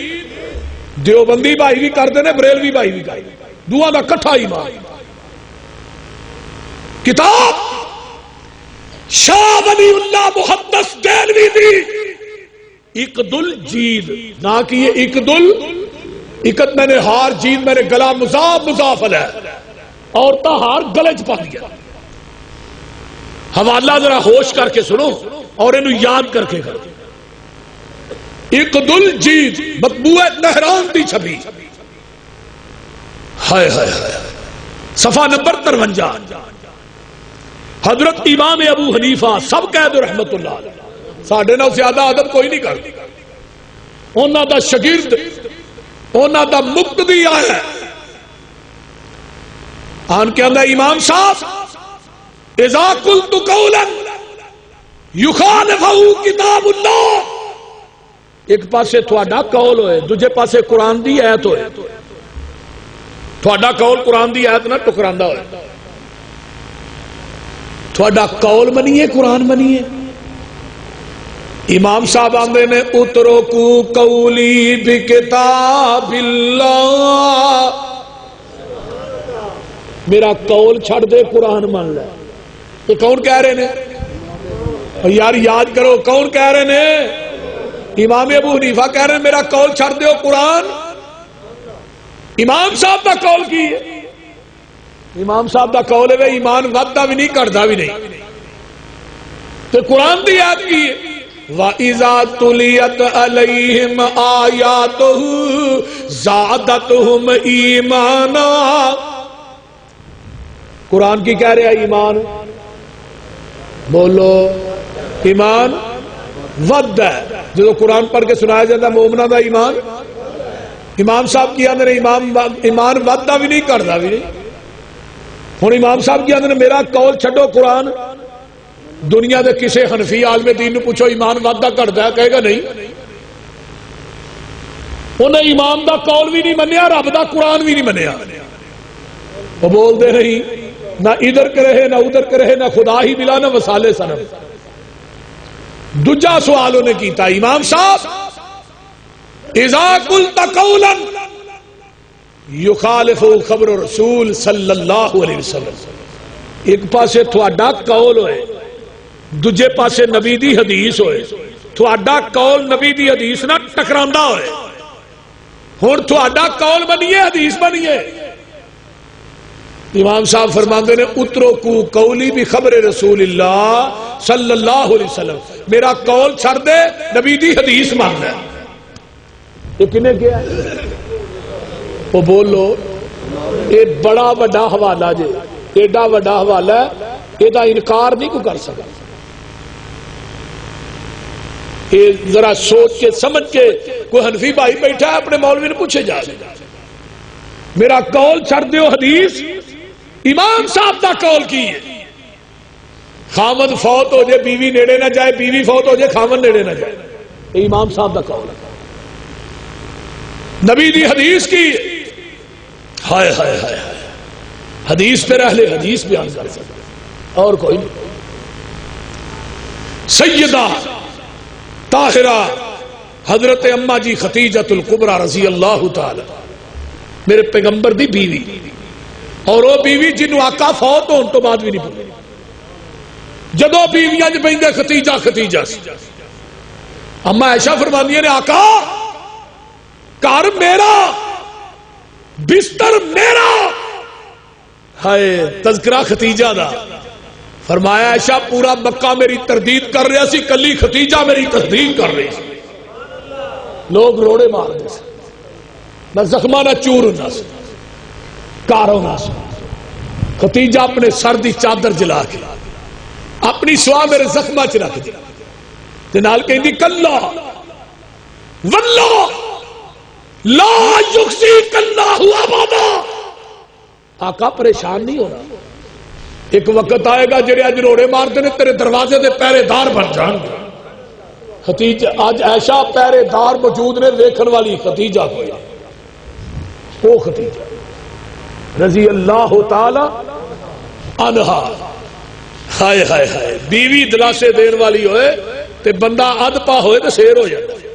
دیوبندی بھائی بھی کرتے ہیں، بریلوی بھائی بھی کرتے ہیں، دعا دا کٹھا امام. کتاب شاہ ولی اللہ محدث دہلوی دی اقدل جید نہ کہ یہ اقدل اکت میں نے ہار جید میں نے گلا مضاف مضاف ہے عورتہ ہار گلے چ پا دیا. حوالہ ذرا ہوش کر کے سنو اور انہوں یاد کر کے کرو. اقدل جید مطبوع تہران دی چھبی ہائے ہائے ہائے صفحہ نمبر 53. حضرت امام ابو حنیفہ سب کہہ دو رحمت اللہ علیہ، ساڑھے نہ زیادہ ادب کوئی نہیں کرتا. انہاں دا شاگرد انہاں دا مقتدی آیا آن کے اندر امام صاحب اذا قلت قولا یخالفہ کتاب اللہ، ایک پاسے تھوڑا قول ہوئے دوجے پاسے قرآن دی آیت ہوئے، تھوڑا قول قرآن دی آیت نہ ٹکراندہ ہوئے، تھوڑا قول منیے قرآن منیے. امام صاحب آندے نے اترکو قولی بکتاب اللہ، میرا قول چھڑ دے قرآن مان لے. یہ کون کہہ رہے نے یار یاد کرو کون کہہ رہے نے؟ امام ابو حنیفہ کہہ رہے ہیں میرا قول چھڑ دے قرآن. امام صاحب دا قول کی ہے، امام صاحب دا قول ہے ایمان ودہ بھی نہیں کردا بھی نہیں، تو قرآن دی آیت کی ہے وَإِذَا تُلِيَتْ عَلَيْهِمْ آيَاتُهُ زَادَتْهُمْ ایمانا. قرآن کی کہہ رہے ہیں ایمان بولو ایمان ود ہے، جو قرآن پڑھ کے سنایا جاتا ہے مومنہ دا ایمان. امام صاحب کی اندر ایمان ودہ بھی نہیں کردا بھی نہیں. ہوں امام صاحب کی اندر میرا قول چھڈو قرآن، دنیا دے کسے حنفی عالم دین نو پوچھو ایمان وعدہ کردا ہے کہے گا نہیں. انہیں امام دا قول بھی نہیں منیا، رب دا قرآن بھی نہیں منیا. وہ بول دے نہیں نہ ادھر کے رہے نہ ادھر کے رہے، نہ خدا ہی ملا نہ وسالے صنم. دوجا سوال انہیں کیتا امام صاحب اذا قلت قولا یخالف خبر رسول صلی اللہ علیہ وسلم، ایک پاسے تھوڑا قول ہوئے دوجے پاسے نبی دی حدیث ہوئے، تھوڑا قول نبی دی حدیث نہ ٹکراندہ ہوئے، ہن تھوڑا قول بنیے حدیث بنیے. امام صاحب فرماندے نے اترکو قولی بھی خبر رسول اللہ صلی اللہ علیہ وسلم، میرا قول چھڑ دے نبی دی حدیث ماننا. یہ کنے کیا ہے وہ بولو، یہ بڑا بڑا حوالہ جے، ایڈا بڑا حوالہ ہے یہ انکار نہیں کو کر سکتا. یہ ذرا سوچ کے سمجھ کے کوئی حنفی بھائی بیٹھا ہے اپنے مولوی نے پوچھے جا میرا قول چھڑ دیو حدیث امام صاحب دا قول کی ہے. خامد فوت ہو جائے بیوی نیڑے نہ جائے، بیوی فوت ہو جائے خامد نیڑے نہ جائے، یہ امام صاحب دا قول ہے. نبی دی حدیث کی ہائے ہائے ہائے حدیث پہ اہل حدیث بیان کر سکتا اور کوئی نہیں. سیدہ طاہرہ حضرت اماں جی خدیجۃ الکبریٰ رضی اللہ تعالی میرے پیغمبر دی بیوی، اور وہ بیوی جنہوں آقا فوت ہون تو بعد بھی نہیں پڑی، جدو بیویاں چ بہندے ختیجہ ختیجہ سی. اما عائشہ فرماندیاں نے آقا گھر میرا بستر میرا ہائے تذکرہ ختیجہ دا. فرمایا عائشہ پورا مکہ میری تردید کر رہا سی, کلی ختیجہ میری تصدیق کر رہی سی. لوگ روڑے مار دے سے نہ زخمہ نہ چور ہونا سی کار ہونا سی. ختیجہ اپنے سر دی چادر جلا کے اپنی سوا میرے زخمہ چ رکھ دی تے نال کہندی کلا واللہ لا یخزیک اللہ ابدا. آقا پریشان نہیں ہونا, ایک وقت آئے گا جڑے اج روڑے مارتے نے تیرے دروازے دے پہرے دار بن جان گے. ختیجہ اج عائشہ پہرے دار موجود نے ویکھن والی ختیجہ کوئی وہ ختیجہ رضی اللہ تعالی عنہا. ہائے ہائے ہائے بیوی دلاسے دین والی ہوئے تے بندہ اد پا ہوئے تے شیر ہو جاتا ہے,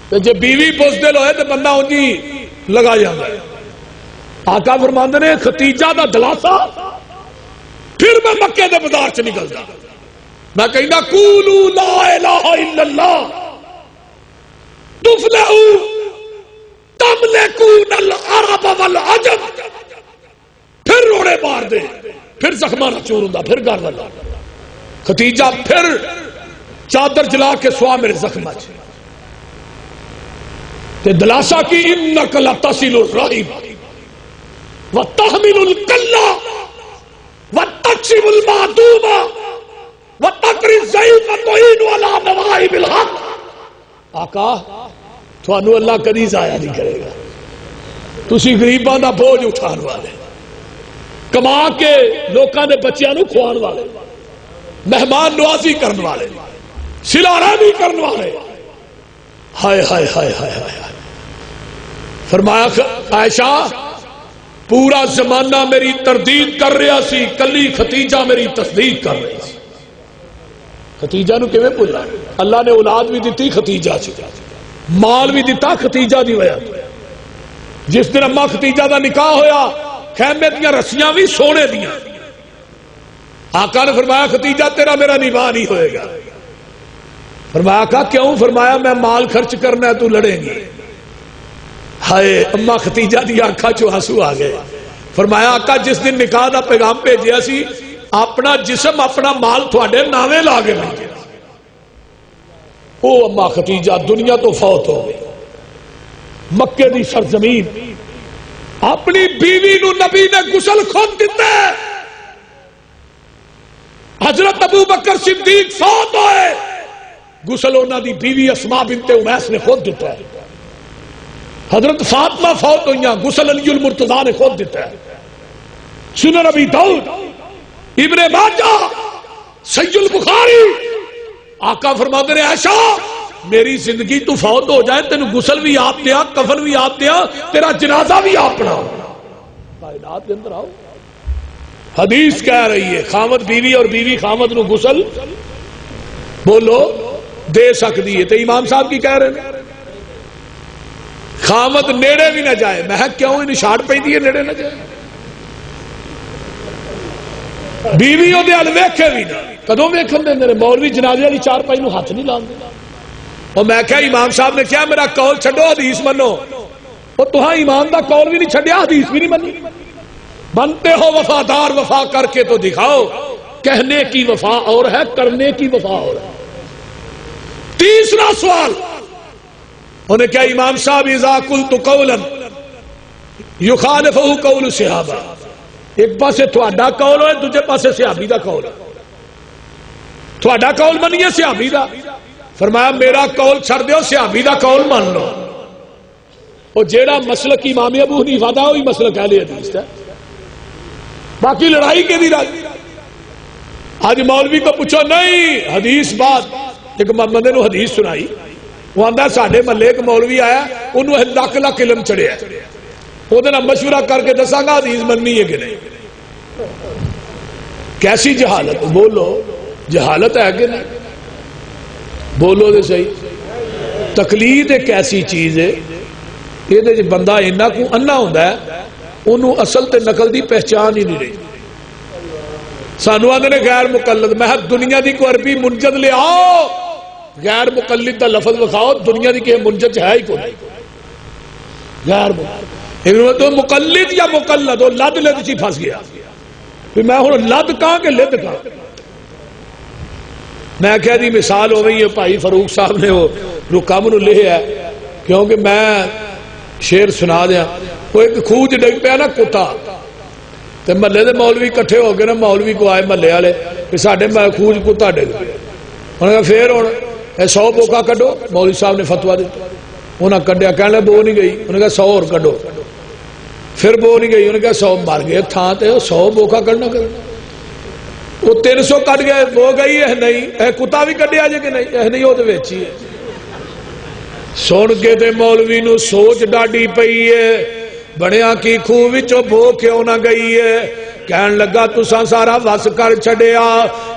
تے جے بیوی بزدل ہوئے تے بندہ انجی لگا جاتا ہے. آقا فرماندے نے ختیجہ دا دلاسا پھر میں مکے دے بازار چ نکلدا میں کہنا قولوا لا الہ الا اللہ تفلحوا تملکون العرب والعجم. پھر روڑے مار دے, پھر زخمہ نہ چور ہوندا, پھر گھر والا ختیجہ پھر چادر جلا کے سوا میرے زخمہ چ تے دلاسا کی انک لتصل الرحم وتحمل الکلا وتکسب المعدوم وتقری الضعیف وتعین علی نوائب الحق. آقا تھانو اللہ کدی ضائع نہیں کرے گا, تسی غریباں دا بوجھ اٹھان والے, کما کے لوکاں دے بچیاں نو کھوان والے, مہمان نوازی کرن والے, صلہ رحمی کرن والے. ہائے ہائے ہائے ہائے ہائے. فرمایا عائشہ پورا زمانہ میری تردید کر رہا سی, کلی ختیجہ میری تصدیق کر رہی سی. ختیجہ نو کیویں بھولا؟ اللہ نے اولاد بھی دیتی ختیجہ سے, مال بھی دیتا ختیجہ دی وجہ. جس دن اما ختیجہ دا نکاح ہویا خیمے دیاں رسیاں بھی سونے دیاں. آقا نے فرمایا ختیجہ تیرا میرا نباہ نہیں ہوئے گا. فرمایا آقا کیوں؟ فرمایا میں مال خرچ کرنا ہے تو لڑیں گی. ہائے اما ختیجہ دی آنکھاں چوں آنسو آ گئے. فرمایا آقا جس دن نکاح دا پیغام بھیجیا سی اپنا جسم اپنا مال تھوڑے ناوے لا کے بھیجیا. او اما ختیجہ دنیا تو فوت ہو گئی. مکے دی سرزمین اپنی بیوی نو نبی نے غسل خود دیتا ہے. حضرت ابو بکر صدیق فوت ہوئے, غسل انہاں دی بیوی اسماء بنت امیس نے خود دیتا ہے. حضرت فاطمہ فوت ہوئیاں, غسل علی المرتضیٰ نے خود دیتا ہے. سنن ابی داؤد, ابن ماجہ, صحیح البخاری. آقا فرماتے ہیں عائشہ میری زندگی تو فوت ہو جائے تینوں غسل بھی آپ دیا, کفن بھی آپ دیا, تیرا جنازہ بھی آپ پڑھاؤ. کائنات کے اندر آؤ. حدیث کہہ رہی ہے خامد بیوی اور بیوی خامد نو غسل بولو دے سکتی ہے. تو امام صاحب کی کہہ رہے ہیں خامد نیڑے بھی نہ جائے. میں کیوں انہیں شاٹ پہ دی ہے نیڑے نہ جائے. بیوی وہ ویکھے بھی نہ کدوں ویکھن دے. مولوی جنازے والی چار پائی نو ہاتھ نہیں لاندے. اور میں کہا امام صاحب نے کیا میرا قول چھڈو حدیث منو. اور تہاں ایمان دا قول بھی نہیں چھڈیا حدیث بھی نہیں منی. بنتے ہو وفادار, وفا کر کے تو دکھاؤ. کہنے کی وفا اور ہے, کرنے کی وفا اور ہے. تیسرا سوال انہیں کیا امام صاحب اذا قلت قولا یخالفہ قول صحابہ. ایک پاسے تھوڑا قول ہے, دوسرے پاسے صحابی دا قول ہے. تھوڑا قول منیے صحابی دا. فرمایا میرا قول چھڑ دیو, صحابی دا قول مان لو. اور جیڑا مسلک امام ابو حنیفہ دا وہی مسلک اہل حدیث ہے. باقی لڑائی کے دی راج. آج مولوی کو پوچھو نہیں حدیث بات. ایک بندے نو حدیث سنائی, وہ آندا ساڈے محلے ایک مولوی آیا, انہوں لاکھ لاکھ علم چڑھیا. وہ مشورہ کر کے دساں گا حدیث مننی ہے کہ نہیں. کیسی جہالت. بولو جہالت ہے کہ نہیں؟ بولو دے صحیح. تقلید ایک ایسی چیز ہے یہ بندہ اینا کو انا ہوندا ہے انہوں اصل تے نقل دی پہچان ہی نہیں رہی. سانو آدھے نے غیر مقلد. میں دنیا دی کوئی عربی منجد لے آؤ, غیر مقلد دا لفظ بخاؤ, دنیا دی کہ منجد ہے ہی کوئی غیر مقلد. تو مقلد یا مقلد ہو, لد لد چی پھنس گیا. میں ہوں لد کہاں کہ لد کہاں. میں کہہ دی مثال ہو گئی ہے, بھائی فاروق صاحب نے وہ رکام نو لے ہے, کیونکہ میں شیر سنا دیا. وہ ایک خوج ڈگ پیا نا کتا, تے محلے دے مولوی کٹھے ہو گئے نا, مولوی کو آئے محلے والے کہ ساڈے خوج کتا ڈگ پیا. انہوں نے پھر ہوں 100 بوکا کڈو. مولوی صاحب نے فتوا دیتا, انہوں نے کڈیا, کہنے بو نہیں گئی. انہوں نے کہا 100 اور کڈو. پھر بو نہیں گئی. انہوں نے کہا 100 مر گئے تھان تے 100 بوکا کڈنا کرنا. وہ 300 کٹ گئے, بو گئی ہے نہیں, کتا بھی کڈیا جے کہ نہیں, وہ تو ویچی ہے. سن کے تے مولوی نو سوچ ڈاڈی پئی ہے, بڑیا کی خوہ وچوں بو کیوں نہ گئی ہے. کہن لگا تساں سارا وس کر چھڈیا,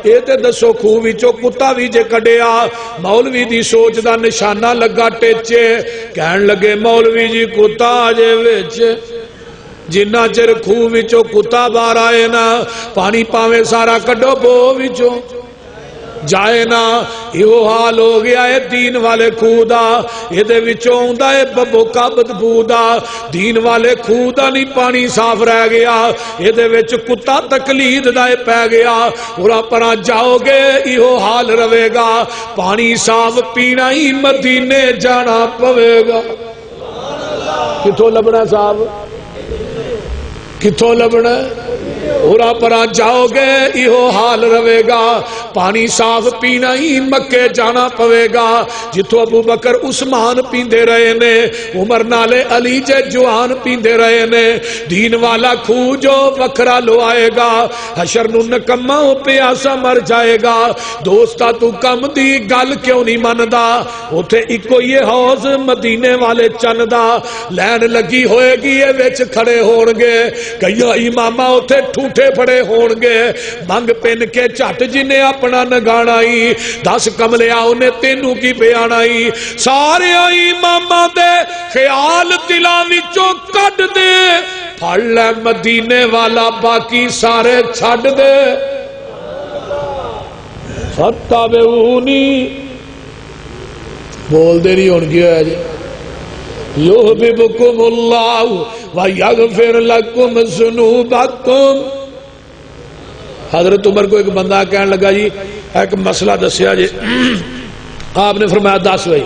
اے تے دسو خوہ وچوں کتا بھی جے کڈیا. مولوی دی سوچ دا نشانہ لگا ٹیچے. کہن لگے مولوی جی کتا جے وچ, جنہ چر خوہ وچوں کتا باہر آئے نا, پانی پاویں سارا کڈو بو وچوں جائے نا. یہ حال ہو گیا ہے دین والے خوہ دا, یہ وچوں ہوندا ہے ببوکا بدبو دا. دین والے خوہ دا نہیں پانی صاف رہ گیا, یہ وچ کتا تقلید دا پی گیا. پورا پرا جاؤ گے یہ حال رہے گا, پانی صاف پینا ہی مدینے جانا پوے گا. کتوں لبنا صاحب, کتوں لبنا, پورا پرا جاؤ گے یہ حال رہے گا, پانی صاف پینا ہی مکے جانا پوے گا. جتوں ابو بکر عثمان پیندے رہے نے, عمر نالے علی جے جوان پیندے رہے نے. دین والا خوہ جو وکھرا لو آئے گا, حشر نو نکما پیاسا مر جائے گا. دوستا تو کم دی گل کیوں نہیں مندا, اوتھے اکو یہ حوض مدینے والے چن دا. لین لگی ہوئے گی یہ وچ کھڑے ہون گے, کئی امامہ اوتھے ٹھوٹے پڑے ہون گے. منگ پن کے چٹ جنہیں اپنا نگانائی, 10 کملے آنے تینوں کی بیانائی. سارے امامہ دے خیال دلاں وچوں کڈ دے, پھڑ لے مدینے والا باقی سارے چھڈ دے. فتابعونی, بول دے نہیں ہون گیا ہے جی. یحببکم اللہ ویغفر لکم ذنوبکم. حضرت عمر کو ایک بندہ کہنے لگا جی ایک مسئلہ دسیا جی. آپ نے فرمایا 10 بھائی.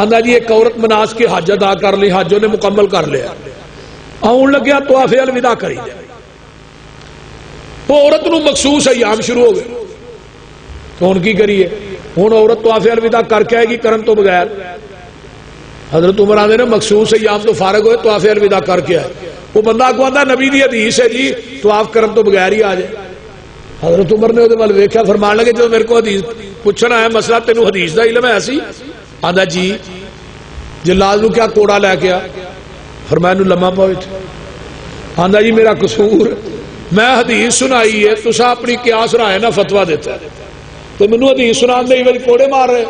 آندا جی ایک عورت مناس کے حج ادا کر لی, حج نے مکمل کر لیا, آن لگیا طواف الوداع کری جائے. وہ عورت نو مخصوص ایام شروع ہو گئے, تو ان کی کریے ہوں عورت طواف الوداع کر کے آئے گی کرن تو بغیر. حضرت عمر آدھے نے مخصوص ایام تو فارغ ہوئے طواف الوداع کر کے آئے. وہ بندہ کو آندا نبی دی حدیث ہے جی طواف کرن تو بغیر ہی آ جائے. حضرت عمر نے وہ ویکھیا, فرمان لگے جو میرے کو حدیث پوچھنا ہے مسئلہ, تینوں حدیث دا علم ہے ایسی؟ آندا جی. جلال نو کیا کوڑا لے کے آ, فرمایا نو لمحہ پاؤ. آندا جی میرا قصور, میں حدیث سنائی ہے, تسا اپنی قیاس رائے نہ فتوا دیتا ہے, تو مینوں حدیث سنان دے ویلے کوڑے مار رہے.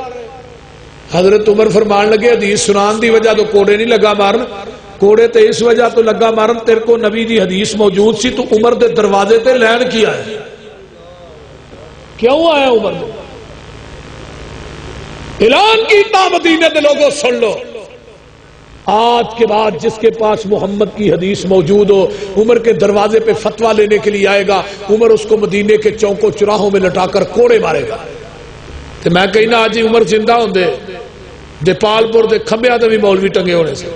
حضرت عمر فرمان لگے حدیث سنان دی وجہ تو کوڑے نہیں لگا مارن, کوڑے تے اس وجہ تو لگا مارن تیرے کو نبی دی حدیث موجود سی, تو عمر دے دروازے تے لین کیا ہے, کیوں آیا عمر نے؟ اعلان کیتا مدینے دے لوگوں سن لو, آج کے بعد جس کے پاس محمد کی حدیث موجود ہو عمر کے دروازے پہ فتویٰ لینے کے لیے آئے گا, عمر اس کو مدینے کے چوکوں چراہوں میں لٹا کر کوڑے مارے گا. تو میں کہنا آج عمر زندہ ہوں دے پال پور دے کھمبیاں تے بھی مولوی ٹنگے ہونے سے.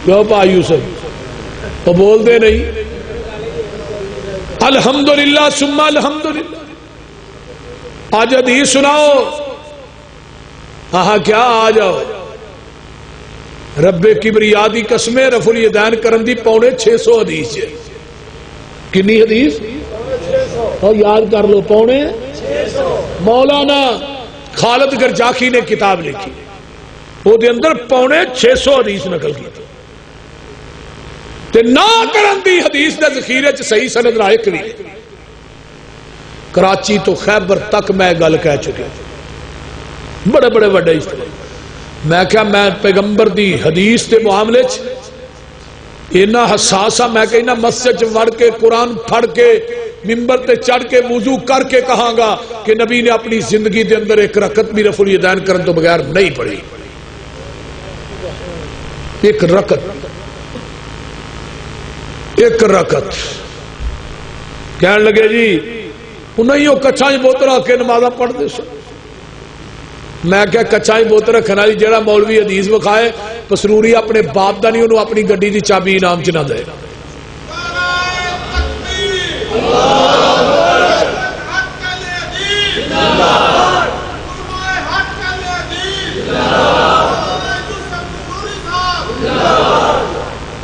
کیوں پا یوسف وہ بول دے نہیں؟ الحمدللہ ثم الحمدللہ. آج حدیث سناؤ. ہاں کیا آ جاؤ. رب کبریا دی قسمیں رفع الیدین کرن دی 650 حدیث ہے. کنی حدیث اور یاد کر لو 650. مولانا خالد گرجاخی نے کتاب لکھی, وہ دے اندر 650 حدیث نقل کی تھی. تے نہ کرن دی حدیث دے ذخیرے چ صحیح سند رائے کری. کراچی تو خیبر تک میں گل کہہ چکے, بڑے بڑے وڈے اجتماع. میں کیا میں پیغمبر دی حدیث دے معاملے چ اینا حساس ہے، میں کہنا مسجد وڑ کے قرآن پڑھ کے ممبر تے چڑھ کے وضو کر کے کہاں گا کہ نبی نے اپنی زندگی دے اندر ایک رکعت بھی رفع الیدین کرن تو بغیر نہیں پڑھی. ایک رکعت کہنے لگے جی انہیں وہ کچھائی بوتل رکھ کے نمازاں پڑھتے سن. میں کیا کچھائی بوتل رکھنے والی جہاں مولوی حدیث وکھائے پسروری اپنے باپ دا نہیں، انہوں اپنی گڈی دی چابی انعام چ نہ دے.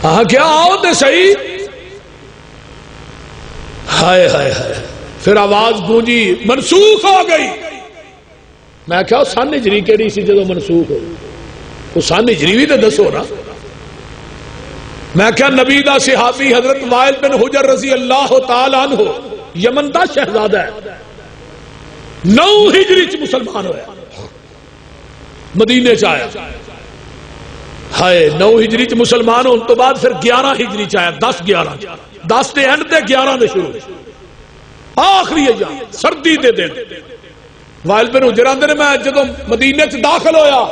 ہاں کیا آؤ تے صحیح. ہائے ہائے ہائے پھر آواز گونجی منسوخ ہو گئی. میں کیا سن ہجری کیڑی سی جدو منسوخ ہو؟ وہ سن ہجری بھی تو دسو نا. میں کیا نبی دا صحابی حضرت وائل بن حجر رضی اللہ تعالی عنہ یمن دا شہزادہ ہے، 9 ہجری چ مسلمان ہویا، مدینے چ آیا. ہائے 9 ہجری چ مسلمان ہونے تو بعد پھر 11 ہجری چ آیا. 10 دے اینڈ تے 11 دے شروع آخری ایام سردی دے دن وائل بن حجر آندے نے میں جدو مدینے چ داخل ہویا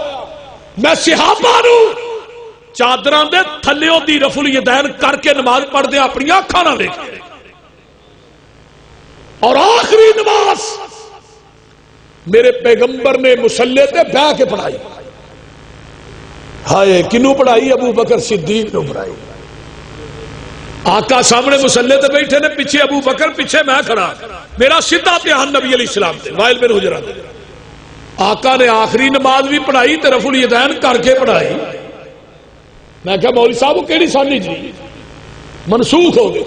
میں صحابہ نو چادراں دے تھلیوں دی رفع الیدین کر کے نماز پڑھ دے اپنی اکھاں نال ویکھے، اور آخری نماز میرے پیغمبر نے مصلی تے بیٹھ کے پڑھائی. ہائے کنوں پڑھائی؟ ابو بکر صدیق نو پڑھائی. آقا سامنے مصلی تے بیٹھے نے، پیچھے ابو بکر، پیچھے میں کھڑا، میرا سیدھا دھیان نبی علیہ السلام تے. وائل بن حجر آقا نے آخری نماز بھی پڑھائی تے رفع الیدین کر کے پڑھائی. میں کہا مولوی صاحب وہ کیڑی سن ہجری؟ منسوخ ہو گئی.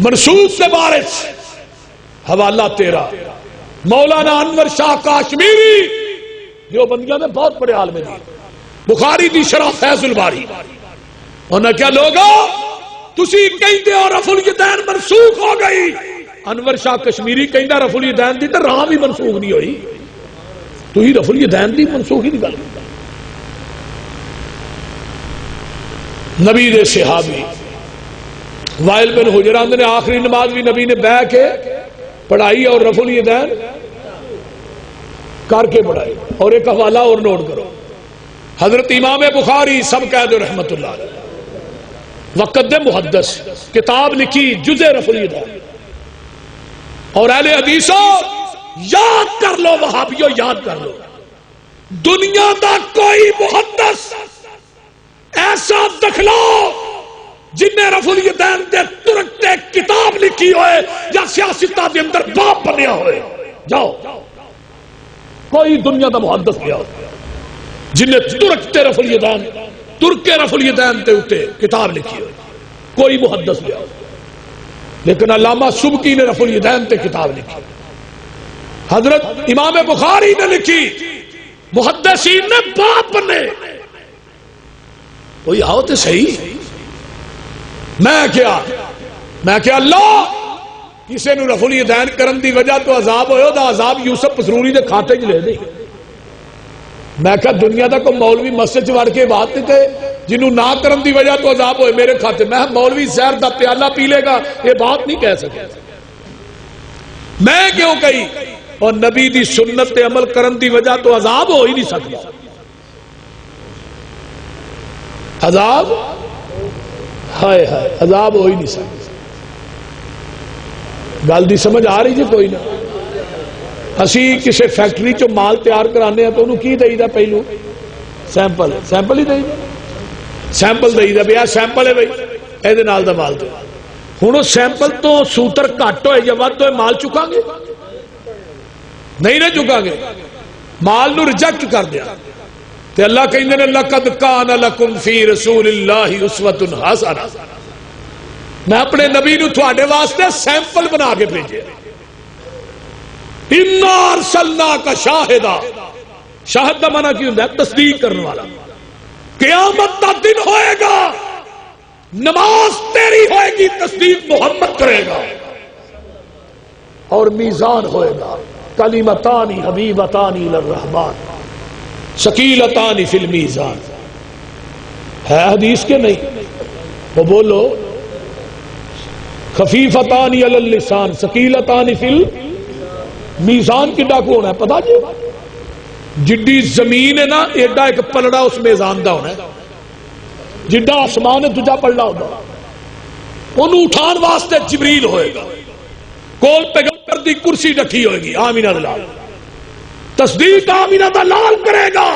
منسوخ کے بارے حوالہ تیرا مولانا انور شاہ کاشمیری جو بندیاں نے بہت بڑے عالم دی، بخاری دی شرح فیض الباری. انہوں نے کیا لوگا تسی کہندے ہو رفع الیدین منسوخ ہو گئی، انور شاہ کشمیری کہندا رفع الیدین دی تے راہ بھی منسوخ نہیں ہوئی، تو ہی رفع الیدین دی منسوخ ہی نہیں گل. نبی دے صحابی وائل بن حجر نے آخری نماز بھی نبی نے بیٹھ کے پڑھائی اور رفع الیدین کر کے پڑھائی. اور ایک حوالہ اور نوٹ کرو، حضرت امام بخاری سب کہہ دو رحمت اللہ علیہ وقت دے محدث کتاب لکھی جز رفع الیدین. اور اہل حدیثوں یاد کر لو، وہابیوں یاد کر لو، دنیا دا کوئی محدث ایسا دکھلو جن نے رفع الیدین دے ترک تے کتاب لکھی ہوئے یا سیاستہ دے اندر باپ بنیا ہوئے. جاؤ کوئی دنیا دا محدث گیا جن نے ترک تے رفع الیدین، ترک کے رفع الیدین تے اتے کتاب لکھی ہوئے، کوئی محدث گیا. لیکن علامہ سبکی نے رفع الیدین تے کتاب لکھی، حضرت امام بخاری نے لکھی، محدثین نے باپ نے. کوئی آؤ تو صحیح. میں کیا اللہ کسی نے رفع الیدین کرن دی وجہ تو عذاب ہوئے دا عذاب یوسف پسروری دے کھاتے چ لے دے. میں کہا دنیا دا کوئی مولوی مسجد چ وڑ کے بات دیتے جنہوں نہ کرن دی وجہ تو عذاب ہوئے میرے کھاتے. میں مولوی زہر دا پیالہ پی لے گا یہ بات نہیں کہہ سکتا. میں کیوں کہی؟ اور نبی دی سنت تے عمل کرن دی وجہ تو عذاب ہو ہی نہیں سکتا. عذاب ہائے ہائے عذاب ہو ہی نہیں سکتا. گل دی سمجھ آ رہی جی کوئی نہ؟ اسی کسی فیکٹری چو مال تیار کرانے ہیں تو انہوں کی دئی دا پہلو سیمپل ہی دئی دا، سیمپل دئی دا بیا سیمپل ہے بھائی اے نال دا مال تو ہوں سیمپل تو سوتر گھٹ ہوئے یا ود ہوئے مال چکا گے نہیں نہ چکا گے، مال نو ریجیکٹ کر دیا. تے اللہ کہندے نے لقد کان لکم فی رسول اللہ اسوۃ حسنہ، میں اپنے نبی نو تھوڑے واسطے سیمپل بنا کے بھیجے. اِنَّا أَرْسَلْنَاكَ شَاهِدًا، شاہد کا معنی کیوں ہے؟ تصدیق کرنے والا. قیامت کا دن ہوئے گا، نماز تیری ہوئے گی، تصدیق محمد کرے گا، اور میزان ہوئے گا. کلمتان حبیبتان الی الرحمن ثقیلتان فی المیزان. ہے حدیث کے نہیں؟ وہ بولو خفیفتان علی اللسان ثقیلتان فی المیزان کڈا کو ہونا ہے پتا جی جڈی زمین ہے نا ایڈا ایک پلڑا اس میزان دا ہونا ہے جڈا آسمان ہے دجا پلڑا ہوگا انہوں اٹھان واسطے جبریل ہوئے گا کول پیغمبر دی کرسی رکھی ہوئے گی آمینہ دلال تصدیق آمینہ دلال کرے گا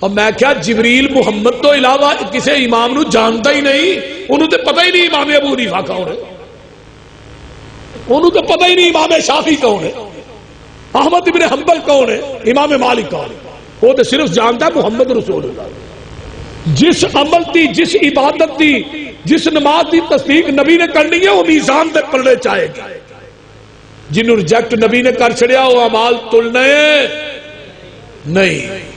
اور میں کیا جبریل محمد تو علاوہ کسی امام نو جانتا ہی نہیں انہوں تو پتہ ہی نہیں امام ابو حنیفہ کون ہے انہوں تو پتہ ہی نہیں امام شافعی کون ہے احمد ابن حنبل کون ہے امام مالک کون ہے وہ تو صرف جانتا ہے محمد رسول اللہ جس عمل دی جس عبادت دی جس نماز دی تصدیق نبی نے کرنی ہے وہ میزان تے پلڑے چاہے گا جنہوں ریجیکٹ نبی نے کر چھڑیا وہ اعمال تلنے نہیں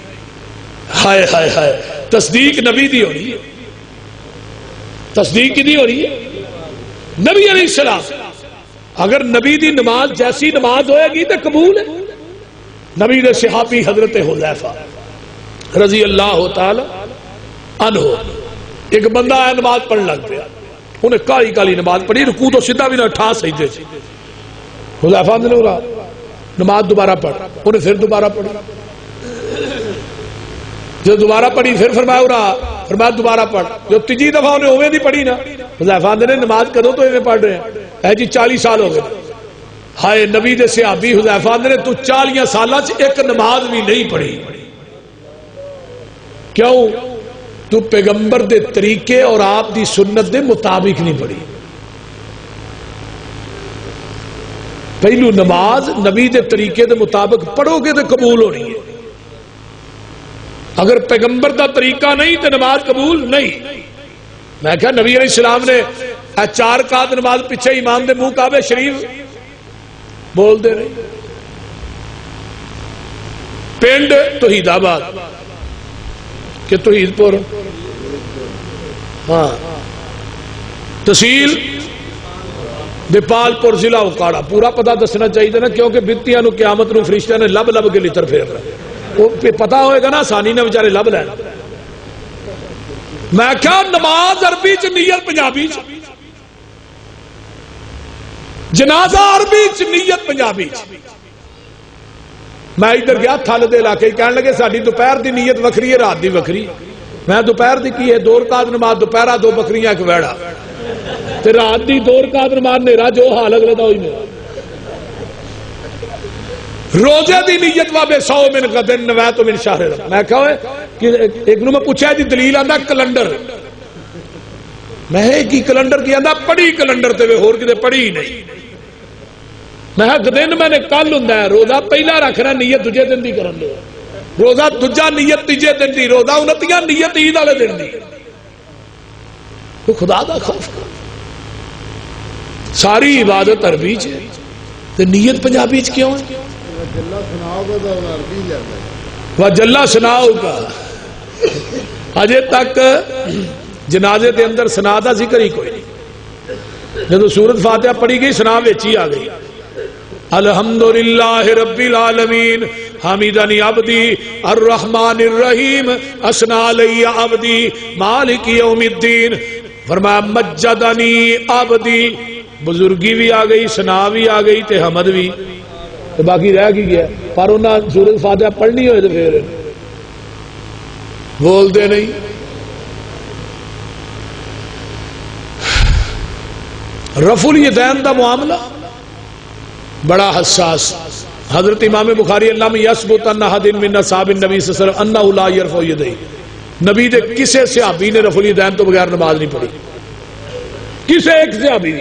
ہائے ہائے ہائے تصدیق نبی دی ہو رہی ہے تصدیق کی دی ہو رہی ہے نبی علیہ السلام اگر نبی دی نماز جیسی نماز ہوئے گی تو قبول ہے نبی نے صحابی حضرت حذیفہ رضی اللہ تعالی عنہ ایک بندہ ہے نماز پڑھ لگ گیا انہیں کالی کالی نماز پڑھی رکوع تو سیدھا بھی نہ اٹھا سجدے سے حذیفہ نے کہا نماز دوبارہ پڑھ انہیں پھر دوبارہ پڑھی جو دوبارہ پڑھی پھر فرمایا دوبارہ پڑھ جو تیجی دفعہ انہیں ہوئے نہیں پڑھی نا حذیفہ نے نماز کدوں تو ایویں پڑھ رہے ہیں اے جی 40 سال ہو گئے ہائے نبی دے صحابی حذیفہ نے تو 40 سالہ سے ایک نماز بھی نہیں پڑھی کیوں تو پیغمبر دے طریقے اور آپ دی سنت دے مطابق نہیں پڑھی پہلو نماز نبی دے طریقے دے مطابق پڑھو گے تو قبول ہو رہی ہے اگر پیغمبر دا طریقہ نہیں تو نماز قبول نہیں میں کہا نبی علیہ السلام نے 4 رکعت نماز پیچھے امام دے منہ کعبہ شریف بول دے رہے پنڈ توحید آباد کہ توحید پور ہاں تحصیل دیپال پور ضلع اوکاڑا پورا پتہ دسنا چاہیے نا کیونکہ بتیاں نو قیامت نو فرشتیاں نے لب لب کے لتر پھیر رہے وہ پتا ہوئے گا نا آسانی نے بیچارے لب لین میں کیا نماز عربی چ نیت پنجابی چ جنازہ عربی چ نیت پنجابی چ میں ادھر گیا تھل دے علاقے کہنے لگے ساری دوپہر دی نیت وکری ہے رات دی وکری میں دوپہر دی کی ہے 2 رکعت نماز دوپہرا 2 بکریاں ایک ویڑا تے رات دی 2 رکعت نماز نیرا جو حال اگلے دا ہوئی میرا روزے دی نیت وابے 100 من غدن نویت من شہر رب میں کہا کہ ایک نو میں پوچھا جی دلیل آندا کلنڈر میں کی کلنڈر کی آندا پڑھی کلنڈر تے ہور کتے پڑھی نہیں میں دن میں نے کل ہوں روزہ پہلا رکھنا نیت دوجے دن دی کرن دے روزہ دوجا نیت تیجے دن دی روزہ 29 نیت عید والے دن دی تو خدا دا خوف کر ساری عبادت عربی چ تے نیت پنجابی چ کیوں ہے وجلہ سناؤ کا اجے تک جنازے دے اندر سنا دا ذکر ہی کوئی نہیں جب سورت فاتحہ پڑھی گئی سنا وچ ہی آ گئی الحمدللہ رب العالمین حمیدنی عبدی الرحمن الرحیم اثنا علی عبدی مالک یوم الدین فرمایا مجدنی عبدی بزرگی بھی آ گئی سنا بھی آ گئی تے حمد بھی تو باقی رہ کی گیا پر انہاں سورۃ فاتحہ پڑھنی ہوئے تو پھر بول دے نہیں رفع الیدین دا معاملہ بڑا حساس حضرت امام بخاری اللہ میں یثبت ان احد من اصحاب النبی صلی اللہ علیہ وسلم انه لا يرفع یدیہ نبی دے کسے صحابی نے رفع الیدین تو بغیر نماز نہیں پڑھی کسے ایک صحابی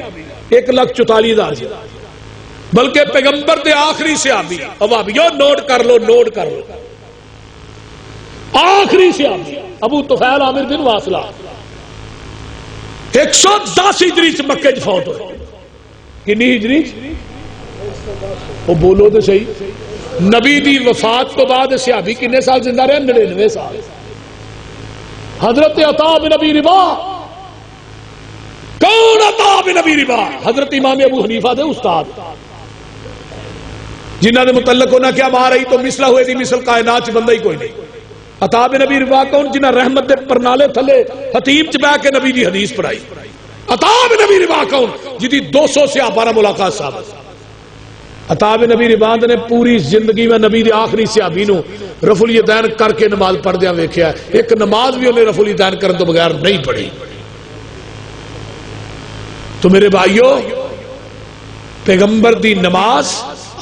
1,44,000 بلکہ پیغمبر دے آخری صحابی وہابیو نوٹ کر لو آخری صحابی ابو طفیل عامر بن واصلہ 110 ہجری چ مکے چ فوت ہوئے کنی ہجری وہ بولو تو صحیح نبی دی وفات تو بعد صحابی کنے سال زندہ رہے 99 سال حضرت عطا بن ابی رباح کون عطا بن ابی رباح حضرت امام ابو حنیفہ دے استاد جنہاں نے متعلق ہونا کیا مار رہی تو مثلہ ہوئے دی مثل کائنات چ بندہ ہی کوئی نہیں عطا بن نبی روا کون جنہ رحمت دے پرنالے تھلے حتیم چ بیٹھ کے نبی دی حدیث پڑھائی؟ عطا بن نبی روا کون جدی 200 سے 12 ملاقات ثابت؟ عطا بن نبی روا نے پوری زندگی میں نبی دے آخری صحابی نو رفع الیدین کر کے نماز پڑھدیاں ویکھیا، ایک نماز بھی انہیں رفع الیدین کرن تو بغیر نہیں پڑھی۔ تو میرے بھائیو، پیغمبر دی نماز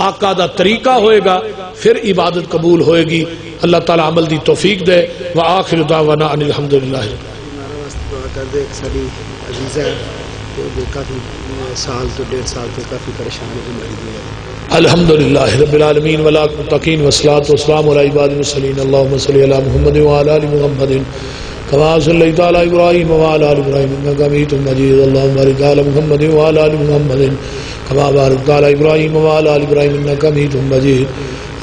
آقا دا طریقہ ہوئے گا، پھر عبادت قبول ہوئے گی۔ اللہ تعالیٰ عمل دی توفیق دے۔ وآخر دعوانا ان الحمدللہ۔ الحمدللہ رب العالمین والمتقین والصلاة والسلام علی عباد المرسلین۔ اللہم صلی علی محمد وعلی آل محمد كما صليت على إبراهيم وعلى آل إبراهيم إنك حميد مجيد اللهم بارك على محمد وعلى آل محمد كما باركت على إبراهيم وعلى آل إبراهيم إنك حميد مجيد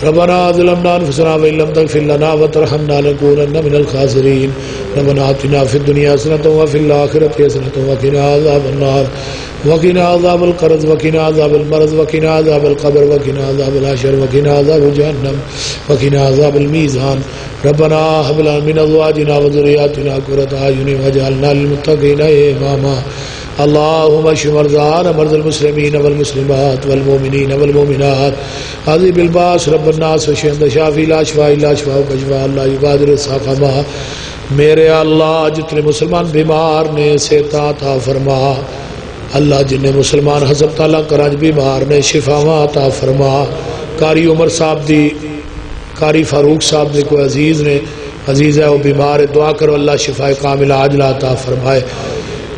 ربنا ظلمنا أنفسنا وإن لم تغفر لنا وترحمنا لنكونن من الخاسرين ربنا آتنا في الدنيا حسنة وفي الآخرة حسنة وقنا عذاب النار وقنا عذاب القرد وقنا عذاب المرض وقنا عذاب القبر وقنا عذاب الحشر وقنا عذاب جهنم وقنا عذاب الميزان ربنا هب لنا من ازواجنا وذرياتنا قرة اعين واجعلنا للمتقين اماما اللهم اشف مرضانا مرضى المسلمين والمسلمات والمؤمنين والمؤمنات اذهب الباس رب الناس واشف شافي لا شفاء الا شفاءك شفاء لا يغادر سقما میرے اللہ جتنے مسلمان بیمار نے صحت عطا فرما، اللہ جن مسلمان حسب تعالیٰ کراج بیمار نے شفاواں عطا فرما، قاری عمر صاحب دی قاری فاروق صاحب نے کوئی عزیز نے عزیز ہے وہ بیمار ہے، دعا کرو اللہ شفا کاملہ عاجلہ عطا فرمائے۔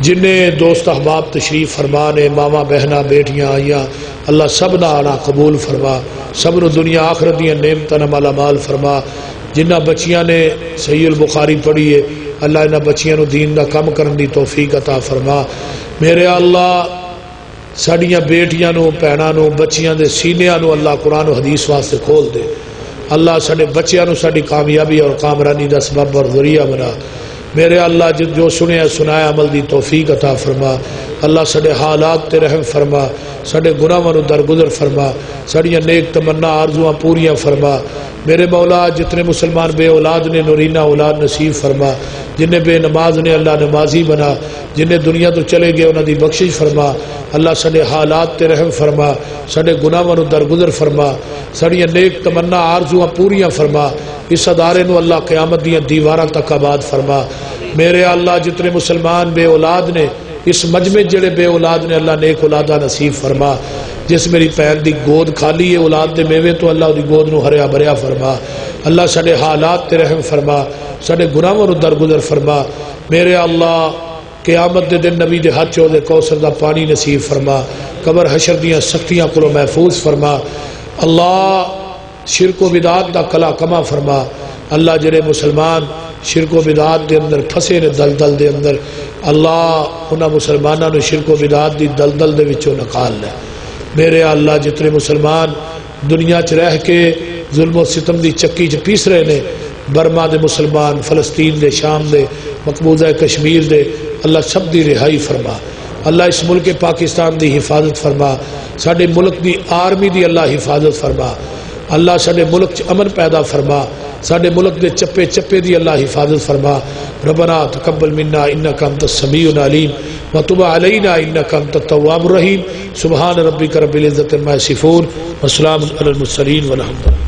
جن دوست احباب تشریف فرما نے ماما بہنا بیٹیاں آئیاں اللہ سب نہ آنا قبول فرما، سب نو دنیا آخرت دیا نعمتاں مالا مال فرما۔ جنہ بچیاں نے صحیح البخاری پڑھی ہے اللہ انہاں بچیاں نو دین دا کم کرن دی توفیق عطا فرما۔ میرے اللہ ساڈیاں بیٹیاں نو بہناں نو بچیاں دے سینیاں نو اللہ قرآن و حدیث واسطے کھول دے، اللہ ساڈے بچیاں نو ساڈی کامیابی اور کامرانی دا سبب اور ذریعہ بنا۔ میرے اللہ جو سنیا سنایا عمل دی توفیق عطا فرما، اللہ ساڈے حالات تے رحم فرما، ساڈے گناہاں نو درگزر فرما، ساڈیاں نیک تمنا آرزواں پوریاں فرما۔ میرے مولا جتنے مسلمان بے اولاد نے نورینہ اولاد نصیب فرما، جنہیں بے نماز نے اللہ نمازی بنا، جنہیں دنیا تو چلے گئے انہاں دی بخشش فرما، اللہ ساڈے حالات تے رحم فرما، ساڈے گناہاں نو درگزر فرما، ساڈیاں نیک تمنا آرزواں پوریاں فرما۔ اس ادارے نو اللہ قیامت دیاں دیواراں تک آباد فرما۔ میرے اللہ جتنے مسلمان بے اولاد نے اس مجمع جڑے بے اولاد نے اللہ نیک اولادہ نصیب فرما۔ جس میری پہن دی گود خالی ہے اولاد دے میوے تو اللہ دی گود نو ہریا بھریا فرما، اللہ ساڈے حالات تے رحم فرما، ساڈے گناہاں نو درگزر فرما۔ میرے اللہ قیامت دے دن نبی دے ہاتھ چو دے کوثر دا پانی نصیب فرما، قبر حشر دیاں سختیاں کو محفوظ فرما۔ اللہ شرک و بدعات دا کلا کما فرما، اللہ جڑے مسلمان شرک و بدعات دے اندر پھسے نے دلدل دے اندر، اللہ انہاں مسلماناں نو شرک و بدعات دی دلدل دے وچوں نکال لے۔ میرے اللہ جتنے مسلمان دنیا چ رہ کے ظلم و ستم دی چکی چ پیس رہے نے، برما دے مسلمان، فلسطین دے، شام دے، مقبوضہ کشمیر دے، اللہ سب دی رہائی فرما۔ اللہ اس ملک پاکستان دی حفاظت فرما، ساڈے ملک دی آرمی دی اللہ حفاظت فرما، اللہ ساڈے ملک چ امن پیدا فرما، ساڈے ملک دے چپے چپے دی اللہ حفاظت فرما۔ ربنا تقبل منا انک انت السمیع العلیم وتب علینا انک انت التواب الرحیم۔ سبحان ربک رب العزۃ عما یصفون وسلام علی المرسلین والحمد للہ۔